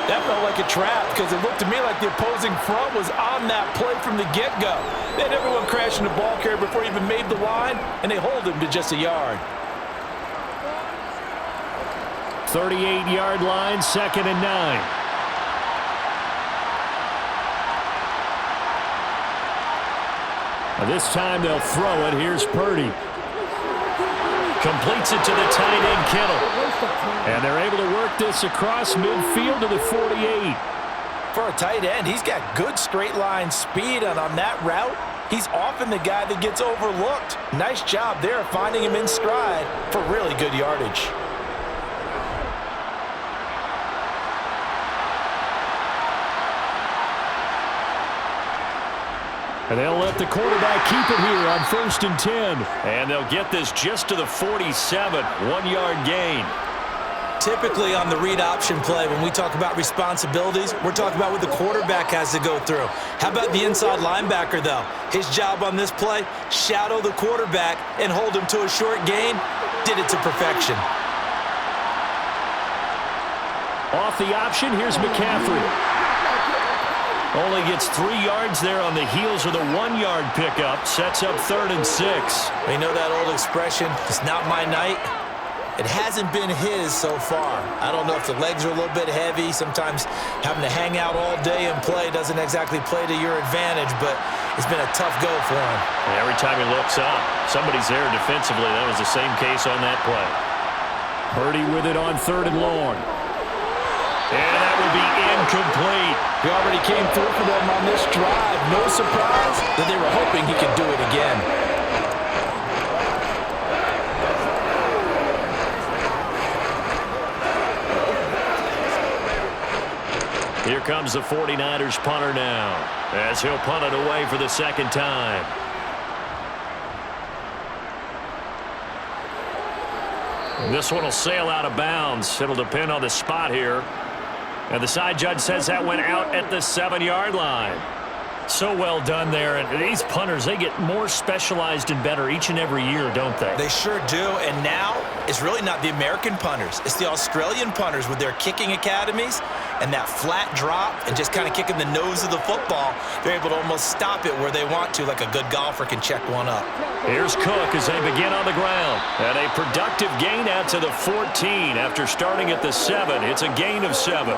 That felt like a trap because it looked to me like the opposing front was on that play from the get-go. They had everyone crashing the ball carrier before he even made the line, and they hold him to just a yard. 38-yard line, second and 9. Now this time they'll throw it. Here's Purdy. Completes it to the tight end, Kittle. And they're able to work this across midfield to the 48. For a tight end, he's got good straight line speed, and on that route, he's often the guy that gets overlooked. Nice job there of finding him in stride for really good yardage. And they'll let the quarterback keep it here on 1st and 10. And they'll get this just to the 47, 1-yard gain. Typically on the read option play, when we talk about responsibilities, we're talking about what the quarterback has to go through. How about the inside linebacker, though? His job on this play, shadow the quarterback and hold him to a short gain. Did it to perfection. Off the option, here's McCaffrey. Only gets 3 yards there on the heels of the 1-yard pickup. Sets up 3rd and 6. You know that old expression, it's not my night? It hasn't been his so far. I don't know if the legs are a little bit heavy. Sometimes having to hang out all day and play doesn't exactly play to your advantage, but it's been a tough go for him. And every time he looks up, somebody's there defensively. That was the same case on that play. Purdy with it on 3rd and long. And that will be incomplete. He already came through for them on this drive. No surprise that they were hoping he could do it again. Here comes the 49ers punter now, as he'll punt it away for the 2nd time. This one will sail out of bounds. It'll depend on the spot here. And the side judge says that went out at the 7-yard line. So well done there. And these punters, they get more specialized and better each and every year, don't they? They sure do. And now it's really not the American punters. It's the Australian punters with their kicking academies and that flat drop and just kind of kicking the nose of the football. They're able to almost stop it where they want to, like a good golfer can check one up. Here's Cook as they begin on the ground. And a productive gain out to the 14 after starting at the 7. It's a gain of 7.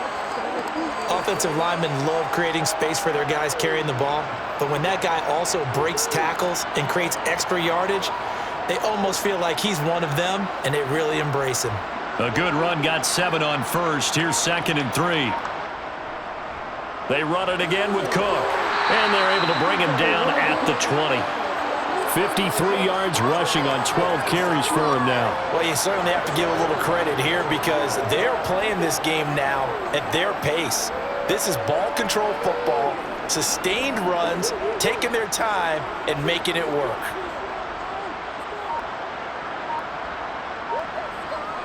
Offensive linemen love creating space for their guys carrying the ball, but when that guy also breaks tackles and creates extra yardage, they almost feel like he's one of them, and they really embrace him. A good run got 7 on first. Here's 2nd and 3. They run it again with Cook, and they're able to bring him down at the 20. 53 yards rushing on 12 carries for him now. Well, you certainly have to give a little credit here because they're playing this game now at their pace. This is ball control football, sustained runs, taking their time and making it work.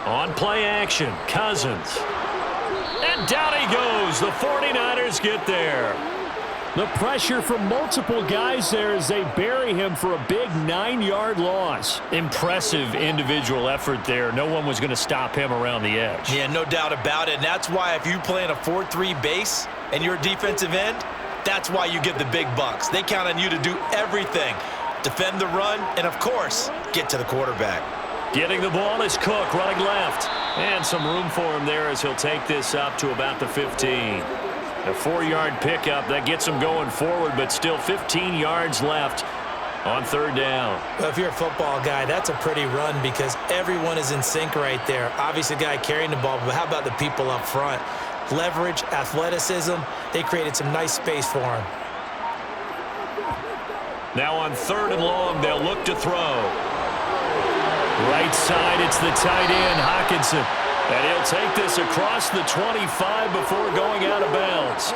On play action, Cousins. And down he goes. The 49ers get there. The pressure from multiple guys there as they bury him for a big 9-yard loss. Impressive individual effort there. No one was going to stop him around the edge. Yeah, no doubt about it. And that's why if you play in a 4-3 base and you're a defensive end, that's why you get the big bucks. They count on you to do everything. Defend the run and, of course, get to the quarterback. Getting the ball is Cook running left. And some room for him there as he'll take this up to about the 15. A 4-yard pickup that gets them going forward, but still 15 yards left on third down. Well, if you're a football guy, that's a pretty run because everyone is in sync right there. Obviously, the guy carrying the ball, but how about the people up front? Leverage, athleticism, they created some nice space for him. Now on third and long, they'll look to throw. Right side, it's the tight end, Hockenson. And he'll take this across the 25 before going out of bounds.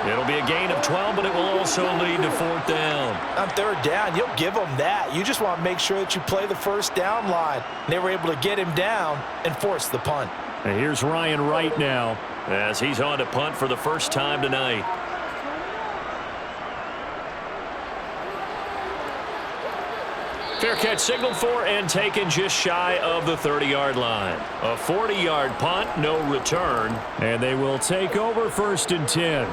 It'll be a gain of 12, but it will also lead to fourth down. On third down, you'll give them that. You just want to make sure that you play the first down line. They were able to get him down and force the punt. And here's Ryan Wright now as he's on to punt for the first time tonight. Fair catch signaled for and taken just shy of the 30-yard line. A 40-yard punt, no return, and they will take over first and 10.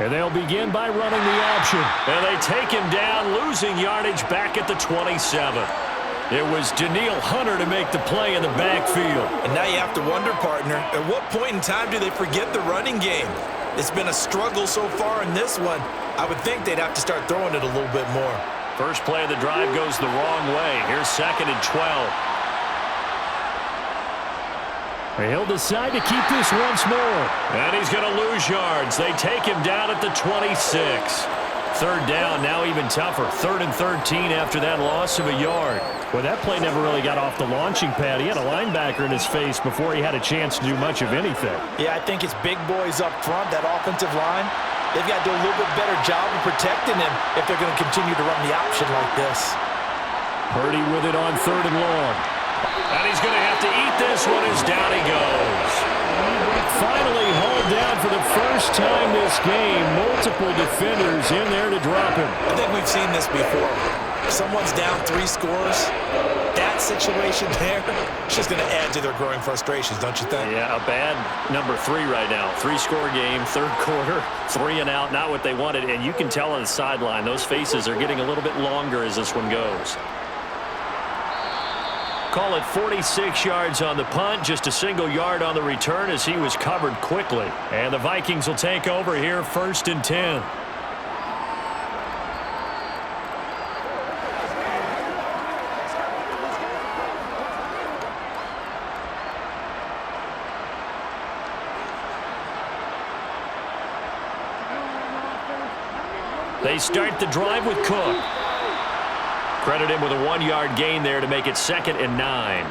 And they'll begin by running the option. And they take him down, losing yardage back at the 27. It was Danielle Hunter to make the play in the backfield. And now you have to wonder, partner, at what point in time do they forget the running game? It's been a struggle so far in this one. I would think they'd have to start throwing it a little bit more. First play of the drive goes the wrong way. Here's second and 12. He'll decide to keep this once more. And he's going to lose yards. They take him down at the 26. Third down, now even tougher. Third and 13 after that loss of a yard. Well, that play never really got off the launching pad. He had a linebacker in his face before he had a chance to do much of anything. Yeah, I think it's big boys up front, that offensive line. They've got to do a little bit better job of protecting him if they're going to continue to run the option like this. Purdy with it on third and long. And he's going to have to eat this one as down he goes. Finally hauled down for the first time this game. Multiple defenders in there to drop him. I think we've seen this before. Someone's down 3 scores. That situation there, it's just going to add to their growing frustrations, don't you think? Yeah, a bad number 3 right now. 3-score game, third quarter, 3 and out, not what they wanted. And you can tell on the sideline, those faces are getting a little bit longer as this one goes. Call it 46 yards on the punt, just a single yard on the return as he was covered quickly. And the Vikings will take over here first and 10. They start the drive with Cook. Credit him with a 1-yard gain there to make it second and 9.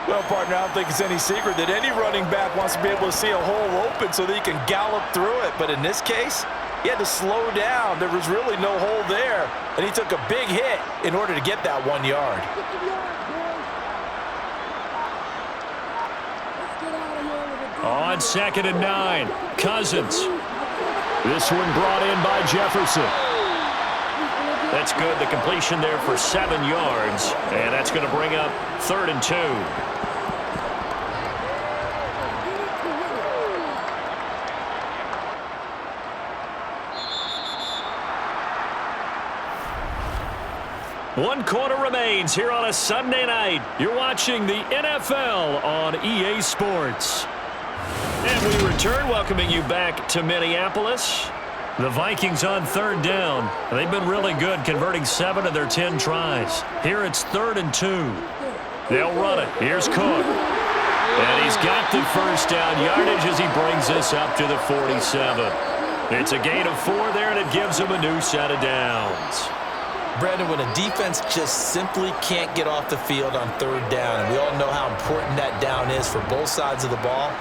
Well, partner, I don't think it's any secret that any running back wants to be able to see a hole open so that he can gallop through it. But in this case, he had to slow down. There was really no hole there, and he took a big hit in order to get that 1 yard. On second and 9, Cousins. This one brought in by Jefferson. That's good. The completion there for 7 yards. And that's going to bring up third and 2. One quarter remains here on a Sunday night. You're watching the NFL on EA Sports. And we return, welcoming you back to Minneapolis. The Vikings on third down. They've been really good, converting 7 of their 10 tries. Here it's third and 2. They'll run it. Here's Cook. And he's got the first down yardage as he brings this up to the 47. It's a gain of 4 there, and it gives him a new set of downs. Brandon, when a defense just simply can't get off the field on third down, and we all know how important that down is for both sides of the ball,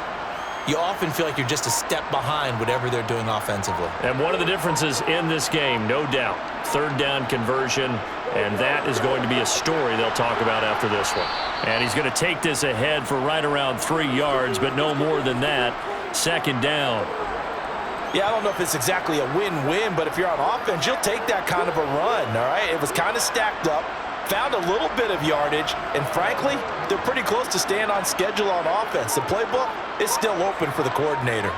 you often feel like you're just a step behind whatever they're doing offensively. And one of the differences in this game, no doubt, third down conversion, and that is going to be a story they'll talk about after this one. And he's going to take this ahead for right around 3 yards, but no more than that. Second down. Yeah, I don't know if it's exactly a win-win, but if you're on offense, you'll take that kind of a run, all right? It was kind of stacked up, found a little bit of yardage, and frankly, they're pretty close to staying on schedule on offense. The playbook is still open for the coordinator.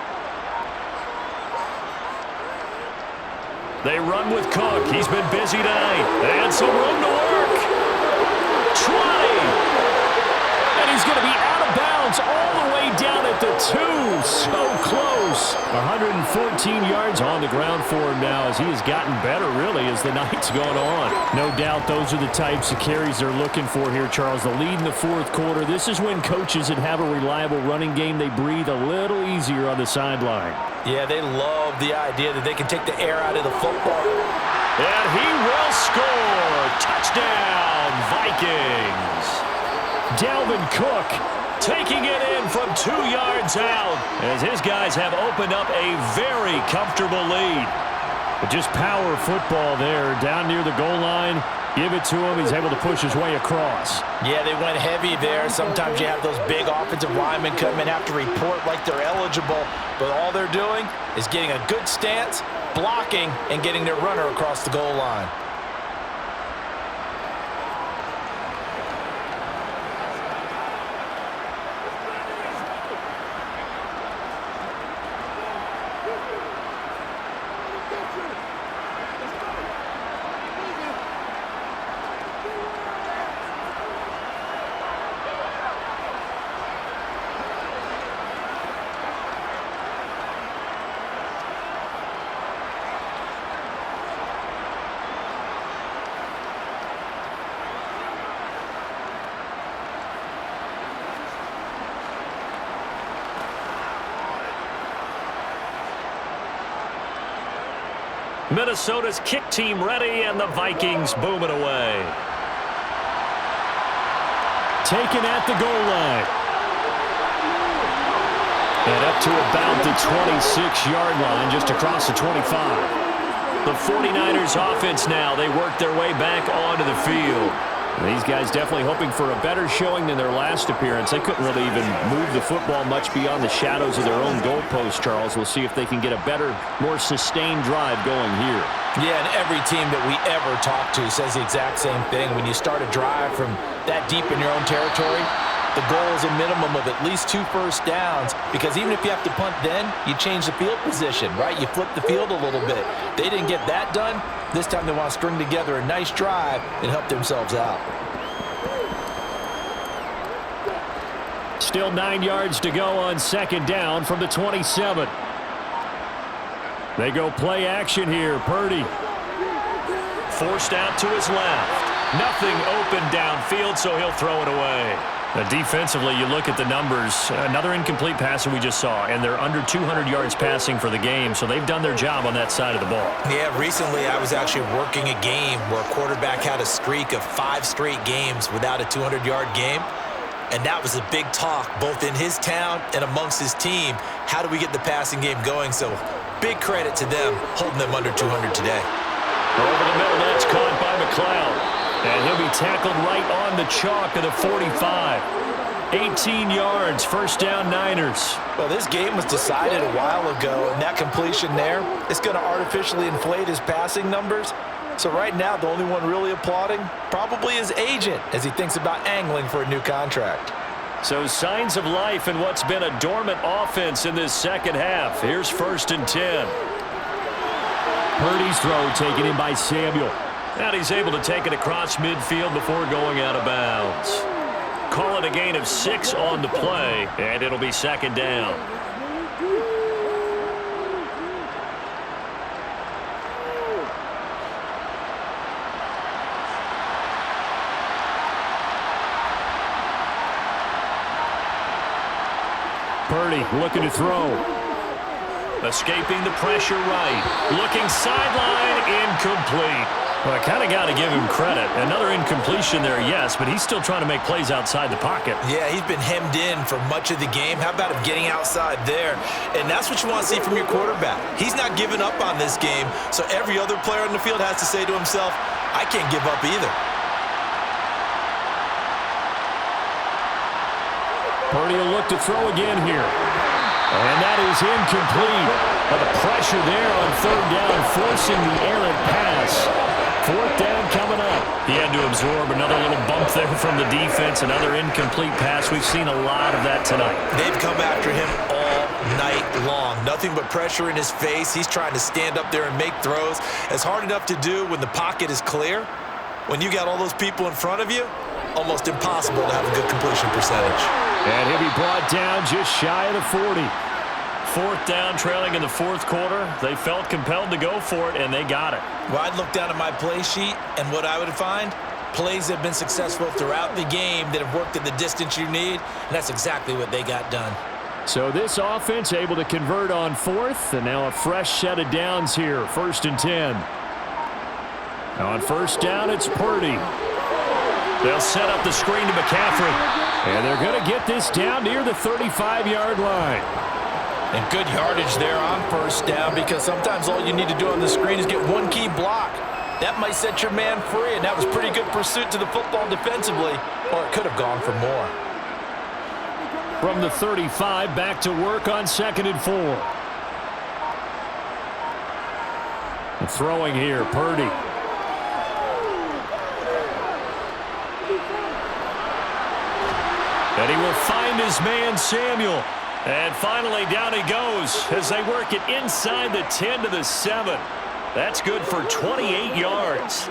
They run with Cook. He's been busy tonight. And some room to work. 20. And he's going to be out of bounds all the way down at the 2. So close. 114 yards on the ground for him now as he has gotten better, really, as the night's gone on. No doubt those are the types of carries they're looking for here, Charles. The lead in the fourth quarter. This is when coaches that have a reliable running game, they breathe a little easier on the sideline. Yeah, they love the idea that they can take the air out of the football. And he will score. Touchdown, Vikings. Dalvin Cook taking it in from 2 yards out as his guys have opened up a very comfortable lead. But just power football there down near the goal line. Give it to him. He's able to push his way across. Yeah, they went heavy there. Sometimes you have those big offensive linemen come in, have to report like they're eligible, but all they're doing is getting a good stance, blocking, and getting their runner across the goal line. Minnesota's kick team ready, and the Vikings boom it away. Taken at the goal line. And up to about the 26-yard line, just across the 25. The 49ers offense now, they work their way back onto the field. These guys definitely hoping for a better showing than their last appearance. They couldn't really even move the football much beyond the shadows of their own goalpost, Charles. We'll see if they can get a better, more sustained drive going here. Yeah, and every team that we ever talk to says the exact same thing. When you start a drive from that deep in your own territory, the goal is a minimum of at least 2 first downs, because even if you have to punt then, you change the field position, right? You flip the field a little bit. They didn't get that done. This time they want to string together a nice drive and help themselves out. Still 9 yards to go on second down from the 27. They go play action here. Purdy forced out to his left. Nothing open downfield, so he'll throw it away. Defensively, you look at the numbers. Another incomplete pass that we just saw, and they're under 200 yards passing for the game, so they've done their job on that side of the ball. Yeah, recently I was actually working a game where a quarterback had a streak of 5 straight games without a 200-yard game, and that was a big talk both in his town and amongst his team. How do we get the passing game going? So big credit to them holding them under 200 today. Over the middle, that's caught by McLeod. And he'll be tackled right on the chalk of the 45. 18 yards, first down Niners. Well, this game was decided a while ago, and that completion there is going to artificially inflate his passing numbers. So right now, the only one really applauding probably his agent as he thinks about angling for a new contract. So signs of life in what's been a dormant offense in this second half. Here's 1st and 10. Purdy's throw taken in by Samuel. And he's able to take it across midfield before going out of bounds. Call it a gain of 6 on the play, and it'll be second down. Purdy looking to throw. Escaping the pressure right. Looking sideline, incomplete. Well, I kind of got to give him credit. Another incompletion there, yes, but he's still trying to make plays outside the pocket. Yeah, he's been hemmed in for much of the game. How about him getting outside there? And that's what you want to see from your quarterback. He's not giving up on this game, so every other player on the field has to say to himself, I can't give up either. Purdy will look to throw again here. And that is incomplete. But the pressure there on third down, forcing the errant pass. Fourth down coming up. He had to absorb another little bump there from the defense, another incomplete pass. We've seen a lot of that tonight. They've come after him all night long. Nothing but pressure in his face. He's trying to stand up there and make throws. It's hard enough to do when the pocket is clear. When you got all those people in front of you, almost impossible to have a good completion percentage. And he'll be brought down just shy of the 40. Fourth down, trailing in the fourth quarter. They felt compelled to go for it, and they got it. Well, I'd look down at my play sheet, and what I would find, plays that have been successful throughout the game that have worked at the distance you need, and that's exactly what they got done. So this offense able to convert on fourth, and now a fresh set of downs here, 1st and 10. On first down, it's Purdy. They'll set up the screen to McCaffrey, and they're going to get this down near the 35-yard line. And good yardage there on first down, because sometimes all you need to do on the screen is get one key block. That might set your man free, and that was pretty good pursuit to the football defensively, or it could have gone for more. From the 35, back to work on 2nd and 4. And throwing here, Purdy. And he will find his man, Samuel. And finally, down he goes as they work it inside the 10 to the 7. That's good for 28 yards.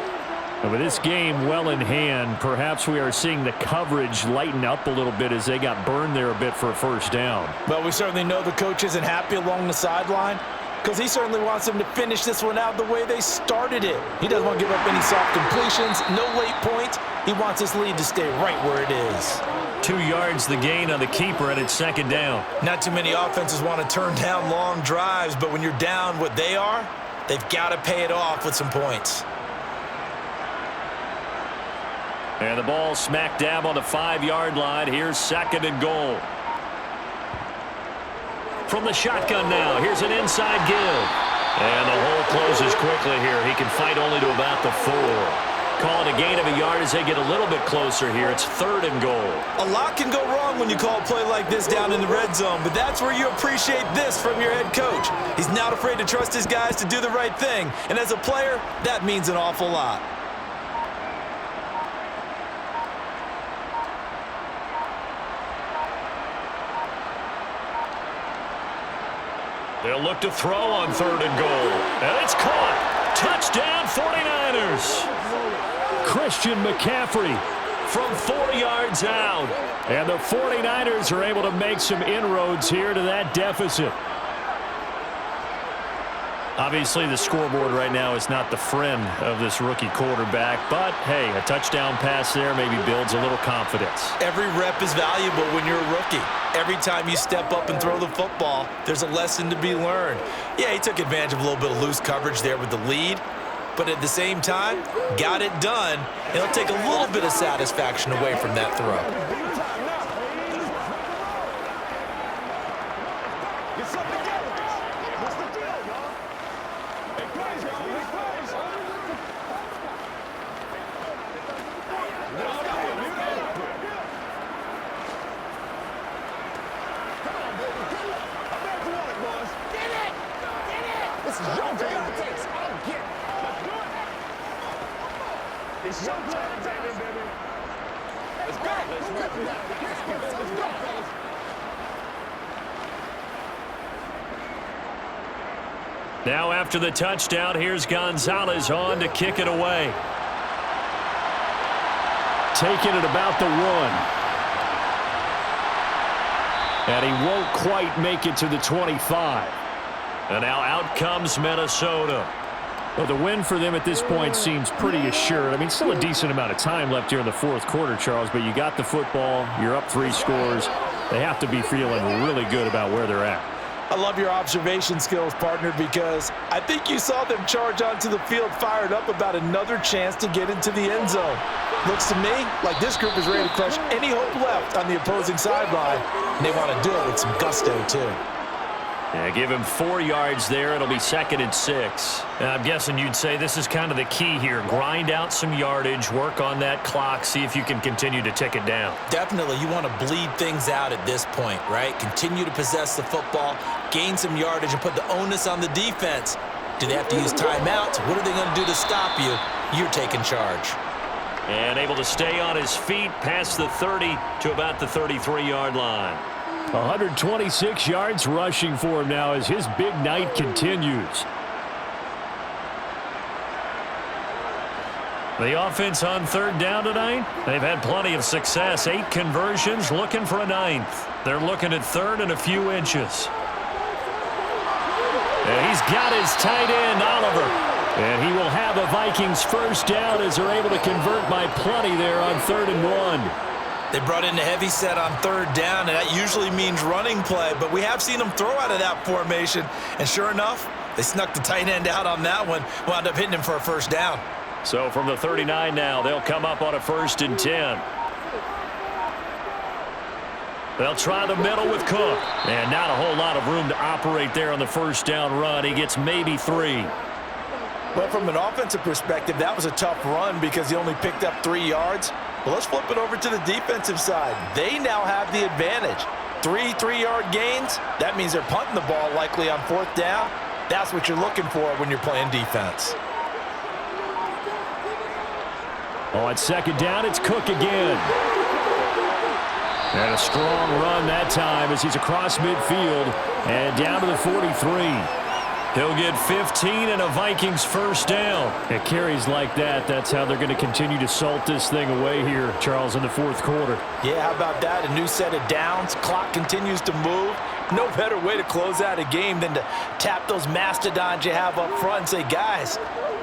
And with this game well in hand, perhaps we are seeing the coverage lighten up a little bit as they got burned there a bit for a first down. Well, we certainly know the coach isn't happy along the sideline, because he certainly wants them to finish this one out the way they started it. He doesn't want to give up any soft completions, no late points. He wants his lead to stay right where it is. 2 yards the gain on the keeper, and it's 2nd down. Not too many offenses want to turn down long drives, but when you're down what they are, they've got to pay it off with some points. And the ball smack dab on the 5-yard line. Here's 2nd and goal. From the shotgun now, here's an inside give. And the hole closes quickly here. He can fight only to about the 4. Call it a gain of a yard as they get a little bit closer here. It's 3rd and goal. A lot can go wrong when you call a play like this down in the red zone, but that's where you appreciate this from your head coach. He's not afraid to trust his guys to do the right thing, and as a player, that means an awful lot. They'll look to throw on 3rd and goal. And it's caught. Touchdown 49ers. Christian McCaffrey from 4 yards out. And the 49ers are able to make some inroads here to that deficit. Obviously, the scoreboard right now is not the friend of this rookie quarterback, but, hey, a touchdown pass there maybe builds a little confidence. Every rep is valuable when you're a rookie. Every time you step up and throw the football, there's a lesson to be learned. Yeah, he took advantage of a little bit of loose coverage there with the lead, but at the same time, got it done. It'll take a little bit of satisfaction away from that throw. It's your turn, baby. Let's go. Let's go, fellas. Now after the touchdown, here's Gonzalez on to kick it away. Taking it about the 1. And he won't quite make it to the 25. And now out comes Minnesota. Well, the win for them at this point seems pretty assured. I mean, still a decent amount of time left here in the fourth quarter, Charles, but you got the football, you're up 3 scores. They have to be feeling really good about where they're at. I love your observation skills, partner, because I think you saw them charge onto the field fired up about another chance to get into the end zone. Looks to me like this group is ready to crush any hope left on the opposing sideline, and they want to do it with some gusto, too. Yeah, give him 4 yards there. It'll be 2nd and 6. And I'm guessing you'd say this is kind of the key here. Grind out some yardage, work on that clock, see if you can continue to tick it down. Definitely. You want to bleed things out at this point, right? Continue to possess the football, gain some yardage, and put the onus on the defense. Do they have to use timeouts? What are they going to do to stop you? You're taking charge. And able to stay on his feet past the 30 to about the 33-yard line. 126 yards rushing for him now as his big night continues. The offense on third down tonight, they've had plenty of success. 8 conversions, looking for a 9th. They're looking at third and a few inches. And he's got his tight end, Oliver. And he will have a Vikings first down as they're able to convert by plenty there on 3rd and 1. They brought in a heavy set on third down, and that usually means running play, but we have seen them throw out of that formation. And sure enough, they snuck the tight end out on that one, wound up hitting him for a first down. So from the 39 now, they'll come up on a 1st and 10. They'll try the middle with Cook. And not a whole lot of room to operate there on the first down run. He gets maybe 3. Well, from an offensive perspective, that was a tough run because he only picked up 3 yards. Well, let's flip it over to the defensive side. They now have the advantage. 3 3-yard gains. That means they're punting the ball likely on 4th down. That's what you're looking for when you're playing defense. On 2nd down, it's Cook again. And a strong run that time as he's across midfield and down to the 43. He'll get 15 and a Vikings first down. It carries like that. That's how they're going to continue to salt this thing away here, Charles, in the 4th quarter. Yeah, how about that? A new set of downs. Clock continues to move. No better way to close out a game than to tap those mastodons you have up front and say, guys,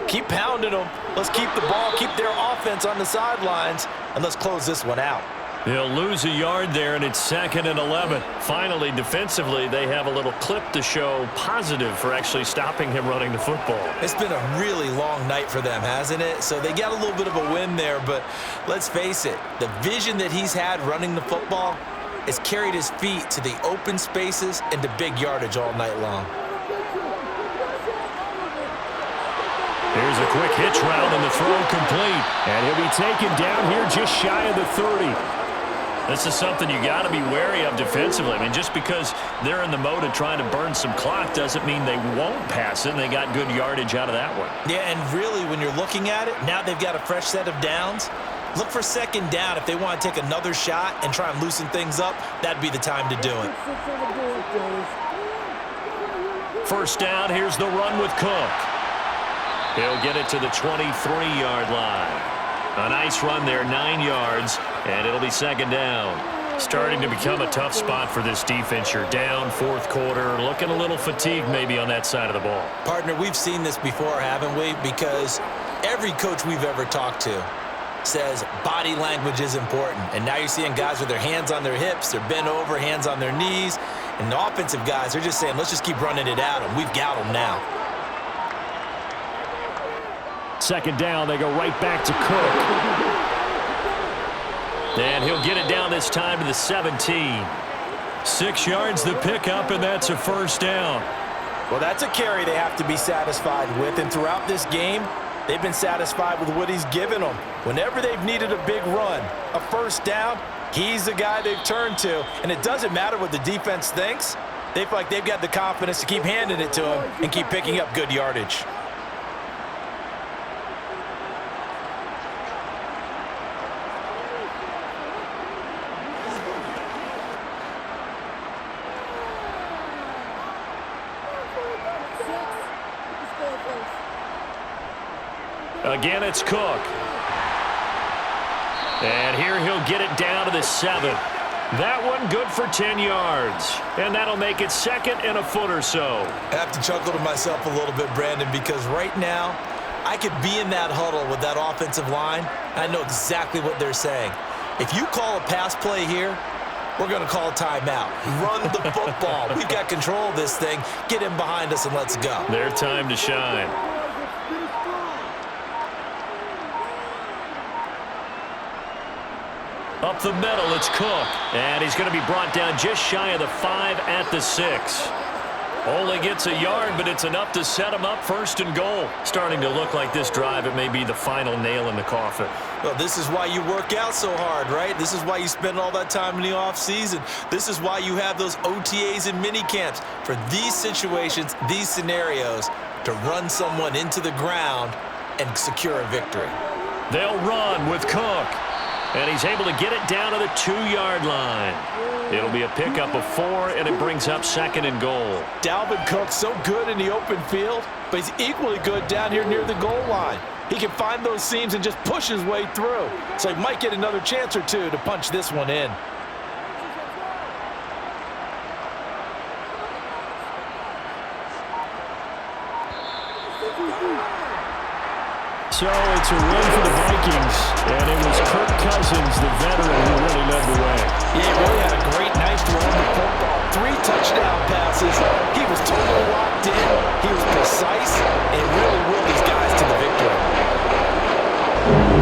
keep pounding them. Let's keep the ball, keep their offense on the sidelines, and let's close this one out. They'll lose a yard there, and it's 2nd and 11. Finally, defensively, they have a little clip to show positive for actually stopping him running the football. It's been a really long night for them, hasn't it? So they got a little bit of a win there, but let's face it, the vision that he's had running the football has carried his feet to the open spaces and to big yardage all night long. Here's a quick hitch route and the throw complete. And he'll be taken down here just shy of the 30. This is something you got to be wary of defensively. I mean, just because they're in the mode of trying to burn some clock doesn't mean they won't pass it. And they got good yardage out of that one. Yeah, and really, when you're looking at it, now they've got a fresh set of downs. Look for 2nd down. If they want to take another shot and try and loosen things up, that'd be the time to do it. First down, here's the run with Cook. He'll get it to the 23-yard line. A nice run there, 9 yards, and it'll be 2nd down. Starting to become a tough spot for this defense. You're down 4th quarter, looking a little fatigued maybe on that side of the ball. Partner, we've seen this before, haven't we? Because every coach we've ever talked to says body language is important. And now you're seeing guys with their hands on their hips, they're bent over, hands on their knees. And the offensive guys, they're just saying, let's just keep running it at them. We've got them now. 2nd down, they go right back to Cook. And he'll get it down this time to the 17. 6 yards the pickup, and that's a first down. Well, that's a carry they have to be satisfied with. And throughout this game, they've been satisfied with what he's given them. Whenever they've needed a big run, a first down, he's the guy they've turned to. And it doesn't matter what the defense thinks. They feel like they've got the confidence to keep handing it to him and keep picking up good yardage. Again, it's Cook. And here he'll get it down to the 7. That one good for 10 yards. And that'll make it 2nd and a foot or so. I have to chuckle to myself a little bit, Brandon, because right now I could be in that huddle with that offensive line. I know exactly what they're saying. If you call a pass play here, we're going to call a timeout. Run the football. We've got control of this thing. Get him behind us and let's go. Their time to shine. Up the middle, it's Cook. And he's going to be brought down just shy of the 5 at the 6. Only gets a yard, but it's enough to set him up 1st and goal. Starting to look like this drive, it may be the final nail in the coffin. Well, this is why you work out so hard, right? This is why you spend all that time in the offseason. This is why you have those OTAs and mini camps. For these situations, these scenarios, to run someone into the ground and secure a victory. They'll run with Cook. And he's able to get it down to the 2-yard line. It'll be a pickup of 4, and it brings up 2nd and goal. Dalvin Cook so good in the open field, but he's equally good down here near the goal line. He can find those seams and just push his way through. So he might get another chance or two to punch this one in. So it's a win for the Vikings, and it was Kirk Cousins, the veteran, who really led the way. Yeah, he really had a great night throwing the football. 3 touchdown passes. He was totally locked in. He was precise and really willed these guys to the victory.